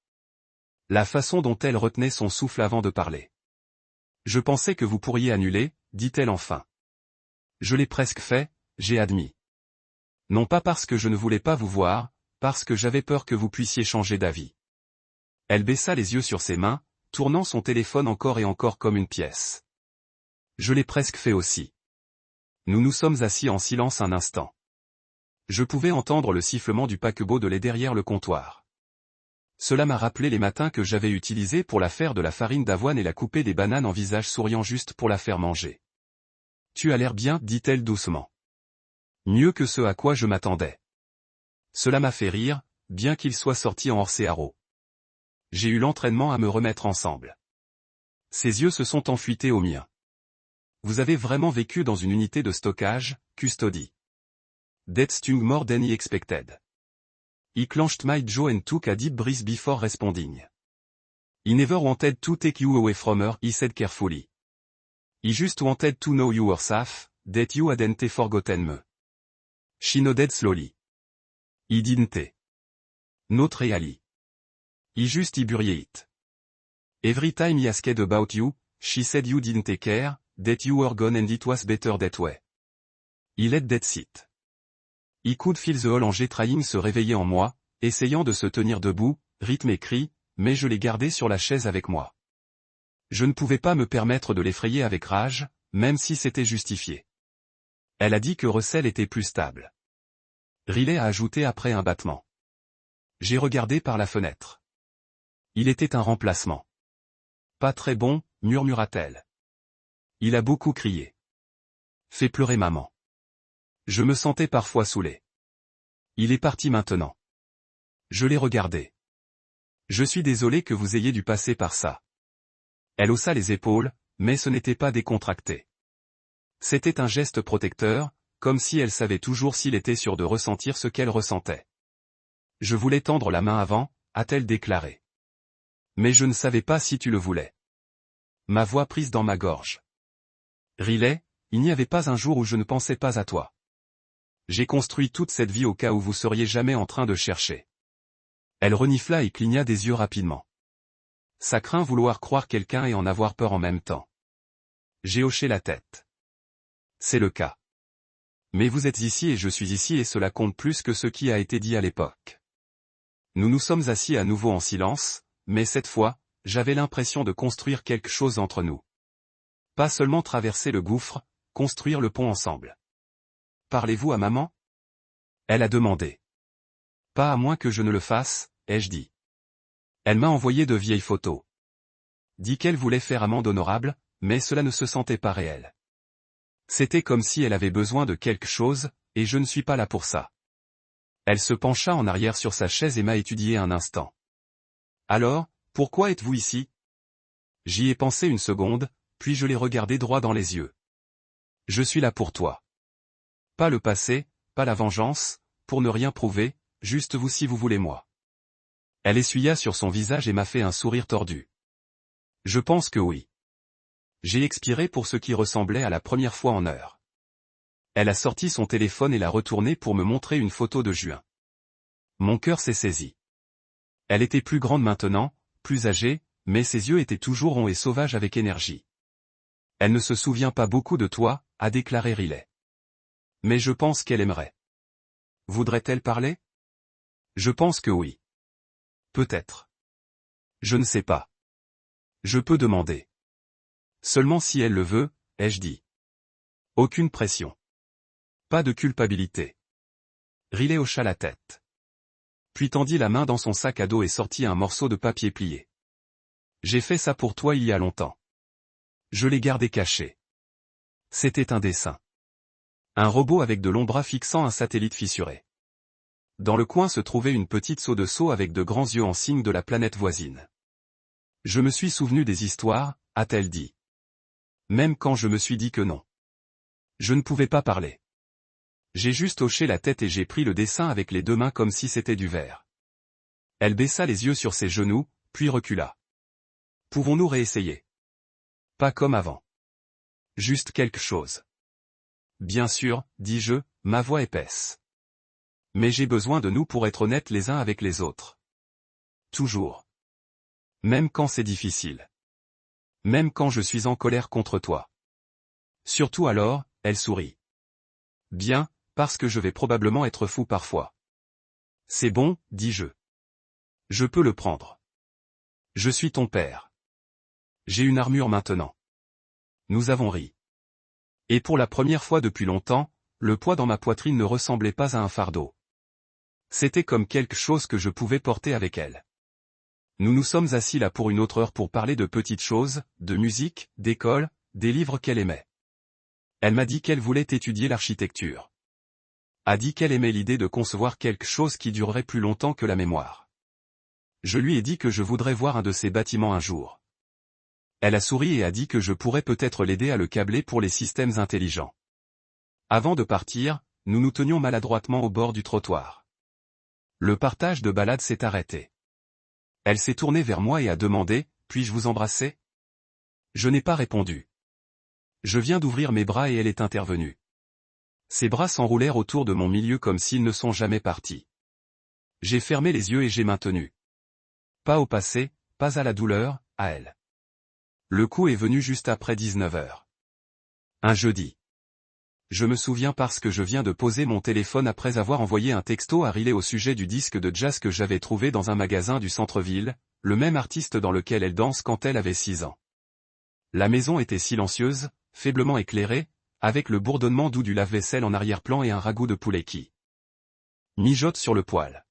La façon dont elle retenait son souffle avant de parler. Je pensais que vous pourriez annuler, dit-elle enfin. Je l'ai presque fait, j'ai admis. Non pas parce que je ne voulais pas vous voir, parce que j'avais peur que vous puissiez changer d'avis. Elle baissa les yeux sur ses mains, tournant son téléphone encore et encore comme une pièce. Je l'ai presque fait aussi. Nous nous sommes assis en silence un instant. Je pouvais entendre le sifflement du paquebot de lait derrière le comptoir. Cela m'a rappelé les matins que j'avais utilisés pour la faire de la farine d'avoine et la couper des bananes en visage souriant juste pour la faire manger. Tu as l'air bien, dit-elle doucement. Mieux que ce à quoi je m'attendais. Cela m'a fait rire, bien qu'il soit sorti en hors-séaro. J'ai eu l'entraînement à me remettre ensemble. Ses yeux se sont enfuités aux miens. Vous avez vraiment vécu dans une unité de stockage, custody. That's stung more than I expected. I clenched my jaw and took a deep breath before responding. I never wanted to take you away from her, he said carefully. I just wanted to know you were safe, that you hadn't forgotten me. She nodded slowly. I didn't. Not really. I just buried it. Every time he asked about you, she said you didn't care, that you were gone and it was better that way. I let that sit. I could feel the whole Angers trying se réveiller en moi, essayant de se tenir debout, rythme et cri, mais je l'ai gardé sur la chaise avec moi. Je ne pouvais pas me permettre de l'effrayer avec rage, même si c'était justifié. Elle a dit que Russell était plus stable. Riley a ajouté après un battement. J'ai regardé par la fenêtre. Il était un remplacement. Pas très bon, murmura-t-elle. Il a beaucoup crié. Fait pleurer maman. Je me sentais parfois saoulé. Il est parti maintenant. Je l'ai regardé. Je suis désolé que vous ayez dû passer par ça. Elle haussa les épaules, mais ce n'était pas décontracté. C'était un geste protecteur, comme si elle savait toujours s'il était sûr de ressentir ce qu'elle ressentait. Je voulais tendre la main avant, a-t-elle déclaré. Mais je ne savais pas si tu le voulais. Ma voix prise dans ma gorge. Riley, il n'y avait pas un jour où je ne pensais pas à toi. J'ai construit toute cette vie au cas où vous seriez jamais en train de chercher. Elle renifla et cligna des yeux rapidement. Ça craint vouloir croire quelqu'un et en avoir peur en même temps. J'ai hoché la tête. C'est le cas. Mais vous êtes ici et je suis ici et cela compte plus que ce qui a été dit à l'époque. Nous nous sommes assis à nouveau en silence, mais cette fois, j'avais l'impression de construire quelque chose entre nous. Pas seulement traverser le gouffre, construire le pont ensemble. Parlez-vous à maman? Elle a demandé. Pas à moins que je ne le fasse, ai-je dit. Elle m'a envoyé de vieilles photos. Dit qu'elle voulait faire amende honorable, mais cela ne se sentait pas réel. C'était comme si elle avait besoin de quelque chose, et je ne suis pas là pour ça. Elle se pencha en arrière sur sa chaise et m'a étudié un instant. Alors, pourquoi êtes-vous ici? J'y ai pensé une seconde, puis je l'ai regardé droit dans les yeux. Je suis là pour toi. Pas le passé, pas la vengeance, pour ne rien prouver, juste vous si vous voulez moi. Elle essuya sur son visage et m'a fait un sourire tordu. Je pense que oui. J'ai expiré pour ce qui ressemblait à la première fois en heure. Elle a sorti son téléphone et l'a retourné pour me montrer une photo de juin. Mon cœur s'est saisi. Elle était plus grande maintenant, plus âgée, mais ses yeux étaient toujours ronds et sauvages avec énergie. Elle ne se souvient pas beaucoup de toi, a déclaré Riley. Mais je pense qu'elle aimerait. Voudrait-elle parler? Je pense que oui. Peut-être. Je ne sais pas. Je peux demander. Seulement si elle le veut, ai-je dit. Aucune pression. Pas de culpabilité. Riley hocha la tête. Puis tendit la main dans son sac à dos et sortit un morceau de papier plié. J'ai fait ça pour toi il y a longtemps. Je l'ai gardé caché. C'était un dessin. Un robot avec de longs bras fixant un satellite fissuré. Dans le coin se trouvait une petite seau de seau avec de grands yeux en signe de la planète voisine. Je me suis souvenu des histoires, a-t-elle dit. Même quand je me suis dit que non. Je ne pouvais pas parler. J'ai juste hoché la tête et j'ai pris le dessin avec les deux mains comme si c'était du verre. Elle baissa les yeux sur ses genoux, puis recula. Pouvons-nous réessayer? Pas comme avant. Juste quelque chose. Bien sûr, dis-je, ma voix épaisse. Mais j'ai besoin de nous pour être honnêtes les uns avec les autres. Toujours. Même quand c'est difficile. Même quand je suis en colère contre toi. Surtout alors, elle sourit. Bien, parce que je vais probablement être fou parfois. C'est bon, dis-je. Je peux le prendre. Je suis ton père. J'ai une armure maintenant. Nous avons ri. Et pour la première fois depuis longtemps, le poids dans ma poitrine ne ressemblait pas à un fardeau. C'était comme quelque chose que je pouvais porter avec elle. Nous nous sommes assis là pour une autre heure pour parler de petites choses, de musique, d'école, des livres qu'elle aimait. Elle m'a dit qu'elle voulait étudier l'architecture. A dit qu'elle aimait l'idée de concevoir quelque chose qui durerait plus longtemps que la mémoire. Je lui ai dit que je voudrais voir un de ces bâtiments un jour. Elle a souri et a dit que je pourrais peut-être l'aider à le câbler pour les systèmes intelligents. Avant de partir, nous nous tenions maladroitement au bord du trottoir. Le partage de balade s'est arrêté. Elle s'est tournée vers moi et a demandé, « Puis-je vous embrasser ?» Je n'ai pas répondu. Je viens d'ouvrir mes bras et elle est intervenue. Ses bras s'enroulèrent autour de mon milieu comme s'ils ne sont jamais partis. J'ai fermé les yeux et j'ai maintenu. Pas au passé, pas à la douleur, à elle. Le coup est venu juste après 19 heures. Un jeudi. Je me souviens parce que je viens de poser mon téléphone après avoir envoyé un texto à Riley au sujet du disque de jazz que j'avais trouvé dans un magasin du centre-ville, le même artiste dans lequel elle danse quand elle avait 6 ans. La maison était silencieuse, faiblement éclairée, avec le bourdonnement doux du lave-vaisselle en arrière-plan et un ragoût de poulet qui mijote sur le poêle.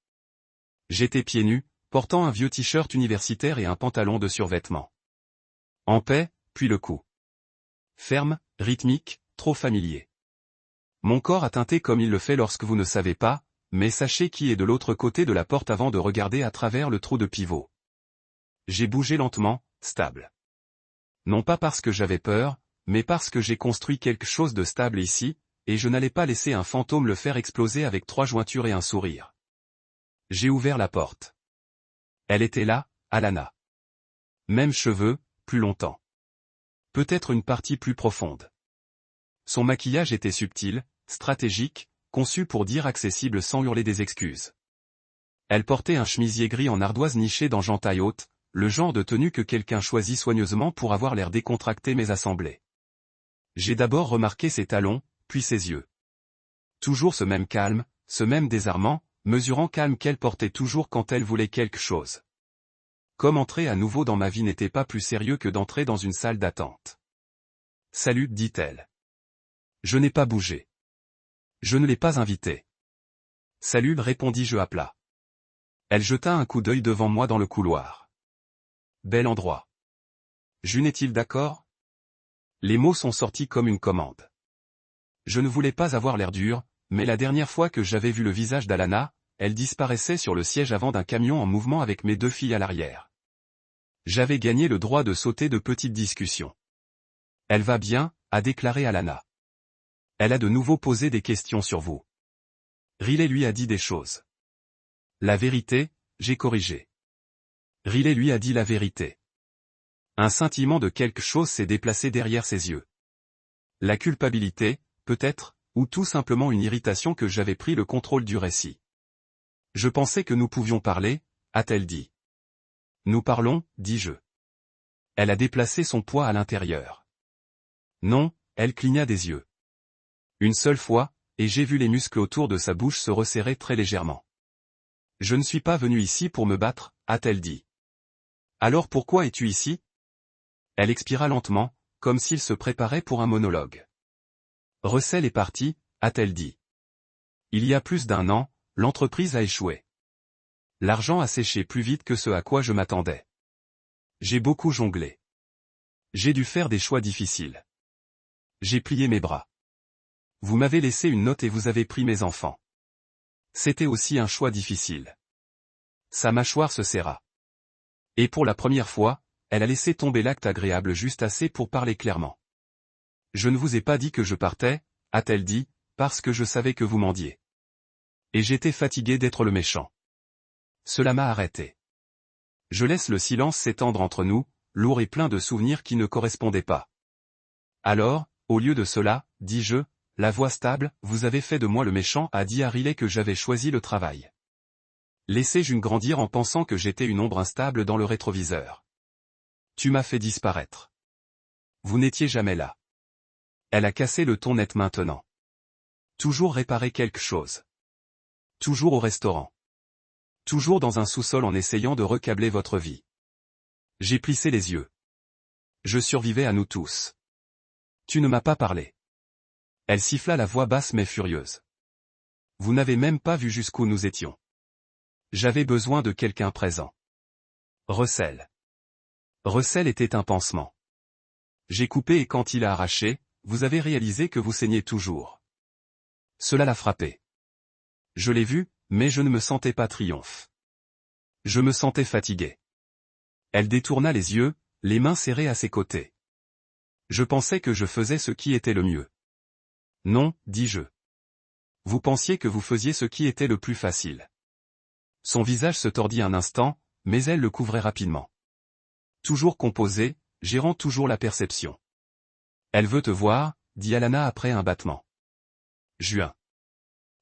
J'étais pieds nus, portant un vieux t-shirt universitaire et un pantalon de survêtement. En paix, puis le coup. Ferme, rythmique, trop familier. Mon corps a tinté comme il le fait lorsque vous ne savez pas, mais sachez qui est de l'autre côté de la porte avant de regarder à travers le trou de pivot. J'ai bougé lentement, stable. Non pas parce que j'avais peur, mais parce que j'ai construit quelque chose de stable ici, et je n'allais pas laisser un fantôme le faire exploser avec 3 jointures et un sourire. J'ai ouvert la porte. Elle était là, Alana. Même cheveux, plus longtemps. Peut-être une partie plus profonde. Son maquillage était subtil, stratégique, conçu pour dire accessible sans hurler des excuses. Elle portait un chemisier gris en ardoise niché dans gentaille haute, le genre de tenue que quelqu'un choisit soigneusement pour avoir l'air décontracté mais assemblé. J'ai d'abord remarqué ses talons, puis ses yeux. Toujours ce même calme, ce même désarmant, mesurant calme qu'elle portait toujours quand elle voulait quelque chose. Comme entrer à nouveau dans ma vie n'était pas plus sérieux que d'entrer dans une salle d'attente. « Salut, dit-elle. Je n'ai pas bougé. Je ne l'ai pas invitée. Salut, répondis-je à plat. Elle jeta un coup d'œil devant moi dans le couloir. Bel endroit. June est-il d'accord? Les mots sont sortis comme une commande. Je ne voulais pas avoir l'air dur, mais la dernière fois que j'avais vu le visage d'Alana, elle disparaissait sur le siège avant d'un camion en mouvement avec mes 2 filles à l'arrière. J'avais gagné le droit de sauter de petites discussions. Elle va bien, a déclaré Alana. Elle a de nouveau posé des questions sur vous. Riley lui a dit des choses. La vérité, j'ai corrigé. Riley lui a dit la vérité. Un scintillement de quelque chose s'est déplacé derrière ses yeux. La culpabilité, peut-être, ou tout simplement une irritation que j'avais pris le contrôle du récit. Je pensais que nous pouvions parler, a-t-elle dit. Nous parlons, dis-je. Elle a déplacé son poids à l'intérieur. Non, elle cligna des yeux. Une seule fois, et j'ai vu les muscles autour de sa bouche se resserrer très légèrement. Je ne suis pas venu ici pour me battre, a-t-elle dit. Alors pourquoi es-tu ici? Elle expira lentement, comme s'il se préparait pour un monologue. Russell est parti, a-t-elle dit. Il y a plus d'1 an, l'entreprise a échoué. L'argent a séché plus vite que ce à quoi je m'attendais. J'ai beaucoup jonglé. J'ai dû faire des choix difficiles. J'ai plié mes bras. Vous m'avez laissé une note et vous avez pris mes enfants. C'était aussi un choix difficile. Sa mâchoire se serra. Et pour la première fois, elle a laissé tomber l'acte agréable juste assez pour parler clairement. Je ne vous ai pas dit que je partais, a-t-elle dit, parce que je savais que vous mendiez. Et j'étais fatigué d'être le méchant. Cela m'a arrêté. Je laisse le silence s'étendre entre nous, lourd et plein de souvenirs qui ne correspondaient pas. Alors, au lieu de cela, dis-je, la voix stable, vous avez fait de moi le méchant, a dit à Riley que j'avais choisi le travail. Laissais-je grandir en pensant que j'étais une ombre instable dans le rétroviseur. Tu m'as fait disparaître. Vous n'étiez jamais là. Elle a cassé le ton net maintenant. Toujours réparer quelque chose. Toujours au restaurant. Toujours dans un sous-sol en essayant de recabler votre vie. J'ai plissé les yeux. Je survivais à nous tous. Tu ne m'as pas parlé. Elle siffla la voix basse mais furieuse. Vous n'avez même pas vu jusqu'où nous étions. J'avais besoin de quelqu'un présent. Russell. Russell était un pansement. J'ai coupé et quand il a arraché, vous avez réalisé que vous saignez toujours. Cela l'a frappé. Je l'ai vu, mais je ne me sentais pas triomphe. Je me sentais fatigué. Elle détourna les yeux, les mains serrées à ses côtés. Je pensais que je faisais ce qui était le mieux. Non, dis-je. Vous pensiez que vous faisiez ce qui était le plus facile. Son visage se tordit un instant, mais elle le couvrait rapidement. Toujours composée, gérant toujours la perception. Elle veut te voir, dit Alana après un battement. Juin.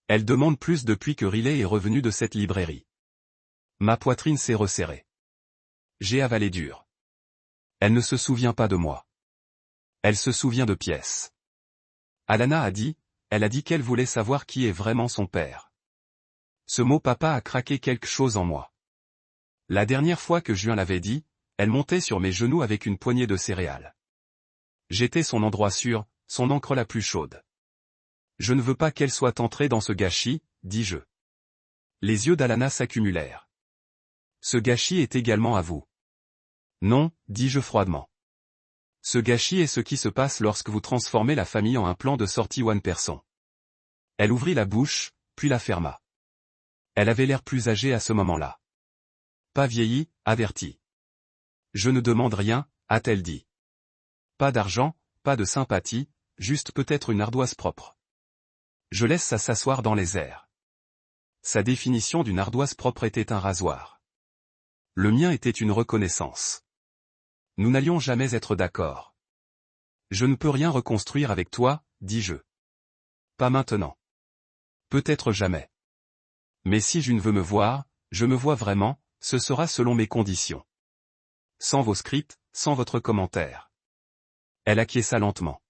Elle demande plus depuis que Riley est revenu de cette librairie. Ma poitrine s'est resserrée. J'ai avalé dur. Elle ne se souvient pas de moi. Elle se souvient de pièces. Alana a dit, elle a dit qu'elle voulait savoir qui est vraiment son père. Ce mot papa a craqué quelque chose en moi. La dernière fois que Juin l'avait dit, elle montait sur mes genoux avec une poignée de céréales. J'étais son endroit sûr, son encre la plus chaude. Je ne veux pas qu'elle soit entrée dans ce gâchis, dis-je. Les yeux d'Alana s'accumulèrent. Ce gâchis est également à vous. Non, dis-je froidement. Ce gâchis est ce qui se passe lorsque vous transformez la famille en un plan de sortie one person. Elle ouvrit la bouche, puis la ferma. Elle avait l'air plus âgée à ce moment-là. Pas vieillie, avertie. Je ne demande rien, a-t-elle dit. Pas d'argent, pas de sympathie, juste peut-être une ardoise propre. Je laisse ça s'asseoir dans les airs. Sa définition d'une ardoise propre était un rasoir. Le mien était une reconnaissance. Nous n'allions jamais être d'accord. Je ne peux rien reconstruire avec toi, dis-je. Pas maintenant. Peut-être jamais. Mais si je ne veux me voir, je me vois vraiment, ce sera selon mes conditions. Sans vos scripts, sans votre commentaire. Elle acquiesça lentement.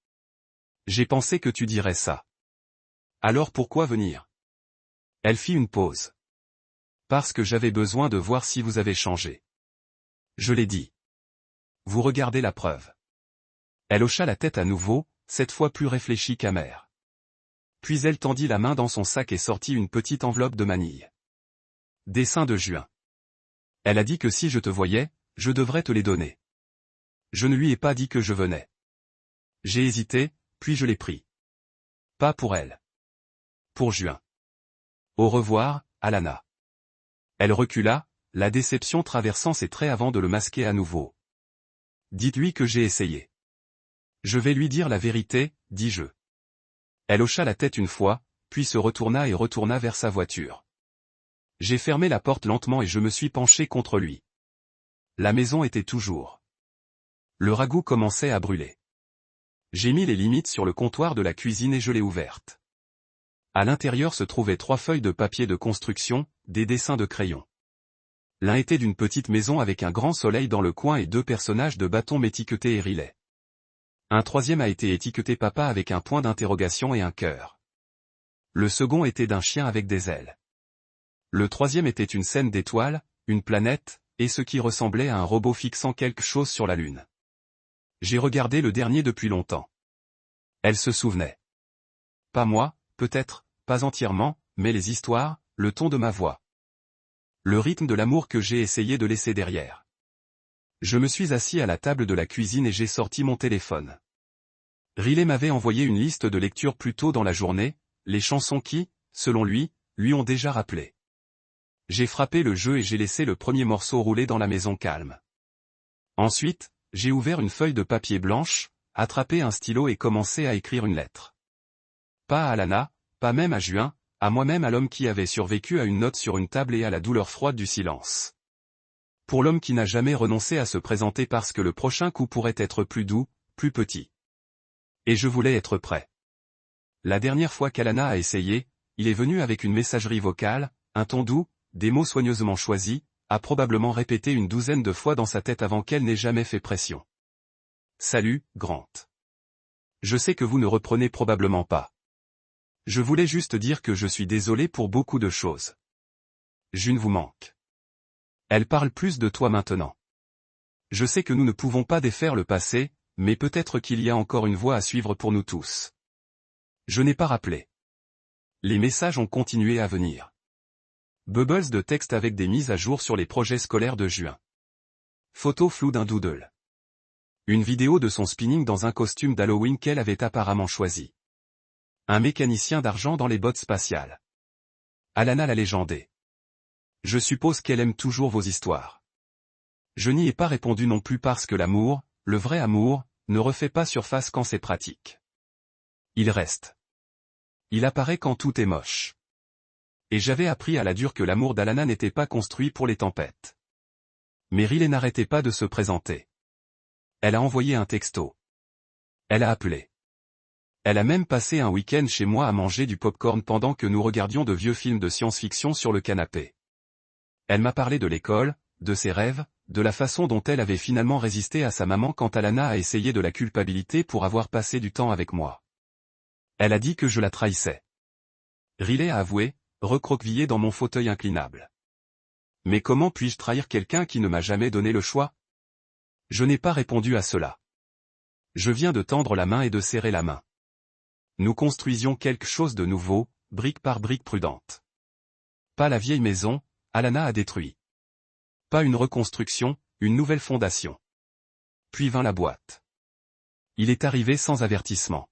J'ai pensé que tu dirais ça. Alors pourquoi venir? Elle fit une pause. Parce que j'avais besoin de voir si vous avez changé. Je l'ai dit. Vous regardez la preuve. Elle hocha la tête à nouveau, cette fois plus réfléchie qu'amère. Puis elle tendit la main dans son sac et sortit une petite enveloppe de manille. Dessin de Juin. Elle a dit que si je te voyais, je devrais te les donner. Je ne lui ai pas dit que je venais. J'ai hésité, puis je l'ai pris. Pas pour elle. Pour Juin. Au revoir, Alana. Elle recula, la déception traversant ses traits avant de le masquer à nouveau. Dites-lui que j'ai essayé. Je vais lui dire la vérité, dis-je. Elle hocha la tête une fois, puis se retourna et retourna vers sa voiture. J'ai fermé la porte lentement et je me suis penché contre lui. La maison était toujours. Le ragoût commençait à brûler. J'ai mis les limites sur le comptoir de la cuisine et je l'ai ouverte. À l'intérieur se trouvaient 3 feuilles de papier de construction, des dessins de crayon. L'un était d'une petite maison avec un grand soleil dans le coin et 2 personnages de bâton étiquetés et Riley. Un troisième a été étiqueté papa avec un point d'interrogation et un cœur. Le second était d'un chien avec des ailes. Le troisième était une scène d'étoiles, une planète, et ce qui ressemblait à un robot fixant quelque chose sur la lune. J'ai regardé le dernier depuis longtemps. Elle se souvenait. Pas moi, peut-être, pas entièrement, mais les histoires, le ton de ma voix. Le rythme de l'amour que j'ai essayé de laisser derrière. Je me suis assis à la table de la cuisine et j'ai sorti mon téléphone. Riley m'avait envoyé une liste de lectures plus tôt dans la journée, les chansons qui, selon lui ont déjà rappelé. J'ai frappé le jeu et j'ai laissé le premier morceau rouler dans la maison calme. Ensuite, j'ai ouvert une feuille de papier blanche, attrapé un stylo et commencé à écrire une lettre. Pas à Alana, pas même à Juin, à moi-même, à l'homme qui avait survécu à une note sur une table et à la douleur froide du silence. Pour l'homme qui n'a jamais renoncé à se présenter parce que le prochain coup pourrait être plus doux, plus petit. Et je voulais être prêt. La dernière fois qu'Alana a essayé, il est venu avec une messagerie vocale, un ton doux, des mots soigneusement choisis, a probablement répété une douzaine de fois dans sa tête avant qu'elle n'ait jamais fait pression. Salut, Grant. Je sais que vous ne reprenez probablement pas. Je voulais juste dire que je suis désolé pour beaucoup de choses. June vous manque. Elle parle plus de toi maintenant. Je sais que nous ne pouvons pas défaire le passé, mais peut-être qu'il y a encore une voie à suivre pour nous tous. Je n'ai pas rappelé. Les messages ont continué à venir. Bubbles de texte avec des mises à jour sur les projets scolaires de juin. Photo floue d'un doodle. Une vidéo de son spinning dans un costume d'Halloween qu'elle avait apparemment choisi. Un mécanicien d'argent dans les bottes spatiales. Alana la légendée. Je suppose qu'elle aime toujours vos histoires. Je n'y ai pas répondu non plus parce que l'amour, le vrai amour, ne refait pas surface quand c'est pratique. Il reste. Il apparaît quand tout est moche. Et j'avais appris à la dure que l'amour d'Alana n'était pas construit pour les tempêtes. Mais Riley n'arrêtait pas de se présenter. Elle a envoyé un texto. Elle a appelé. Elle a même passé un week-end chez moi à manger du popcorn pendant que nous regardions de vieux films de science-fiction sur le canapé. Elle m'a parlé de l'école, de ses rêves, de la façon dont elle avait finalement résisté à sa maman quand Alana a essayé de la culpabilité pour avoir passé du temps avec moi. Elle a dit que je la trahissais. Riley a avoué, recroquevillé dans mon fauteuil inclinable. Mais comment puis-je trahir quelqu'un qui ne m'a jamais donné le choix? Je n'ai pas répondu à cela. Je viens de tendre la main et de serrer la main. Nous construisions quelque chose de nouveau, brique par brique prudente. Pas la vieille maison, Alana a détruit. Pas une reconstruction, une nouvelle fondation. Puis vint la boîte. Il est arrivé sans avertissement.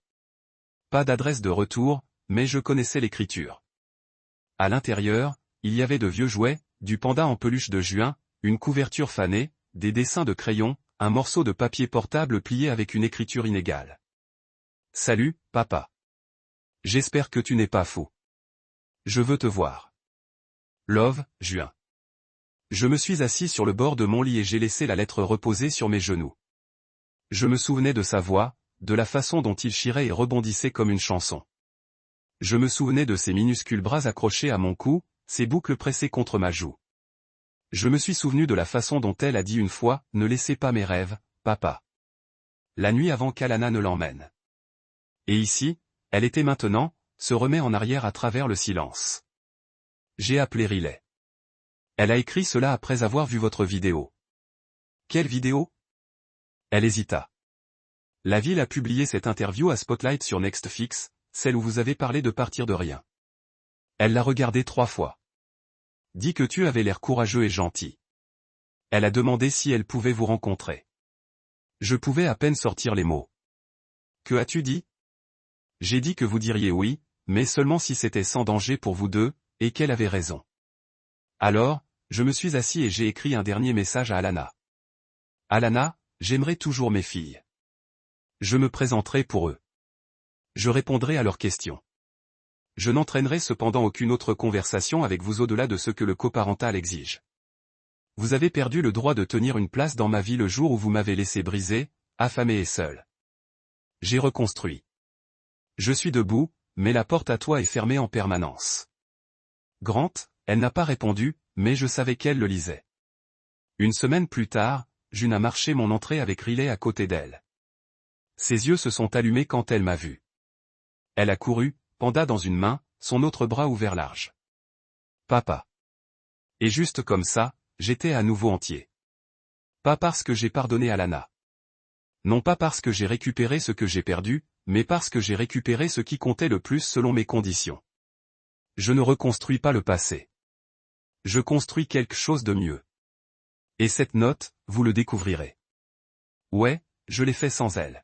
Pas d'adresse de retour, mais je connaissais l'écriture. À l'intérieur, il y avait de vieux jouets, du panda en peluche de juin, une couverture fanée, des dessins de crayon, un morceau de papier portable plié avec une écriture inégale. Salut, papa. J'espère que tu n'es pas fou. Je veux te voir. Love, Juin. Je me suis assis sur le bord de mon lit et j'ai laissé la lettre reposer sur mes genoux. Je me souvenais de sa voix, de la façon dont il chirait et rebondissait comme une chanson. Je me souvenais de ses minuscules bras accrochés à mon cou, ses boucles pressées contre ma joue. Je me suis souvenu de la façon dont elle a dit une fois, « Ne laissez pas mes rêves, papa. » La nuit avant qu'Alana ne l'emmène. Et ici, elle était maintenant, se remet en arrière à travers le silence. J'ai appelé Riley. Elle a écrit cela après avoir vu votre vidéo. Quelle vidéo? Elle hésita. La ville a publié cette interview à Spotlight sur Nextflix, celle où vous avez parlé de partir de rien. Elle l'a regardée 3 fois. Dis que tu avais l'air courageux et gentil. Elle a demandé si elle pouvait vous rencontrer. Je pouvais à peine sortir les mots. Que as-tu dit? J'ai dit que vous diriez oui, mais seulement si c'était sans danger pour vous deux, et qu'elle avait raison. Alors, je me suis assis et j'ai écrit un dernier message à Alana. Alana, j'aimerai toujours mes filles. Je me présenterai pour eux. Je répondrai à leurs questions. Je n'entraînerai cependant aucune autre conversation avec vous au-delà de ce que le coparental exige. Vous avez perdu le droit de tenir une place dans ma vie le jour où vous m'avez laissé brisé, affamé et seul. J'ai reconstruit. Je suis debout, mais la porte à toi est fermée en permanence. Grant, elle n'a pas répondu, mais je savais qu'elle le lisait. Une semaine plus tard, June a marché mon entrée avec Riley à côté d'elle. Ses yeux se sont allumés quand elle m'a vu. Elle a couru, panda dans une main, son autre bras ouvert large. Papa. Et juste comme ça, j'étais à nouveau entier. Pas parce que j'ai pardonné Alana. Non pas parce que j'ai récupéré ce que j'ai perdu, mais parce que j'ai récupéré ce qui comptait le plus selon mes conditions. Je ne reconstruis pas le passé. Je construis quelque chose de mieux. Et cette note, vous le découvrirez. Ouais, je l'ai fait sans elle.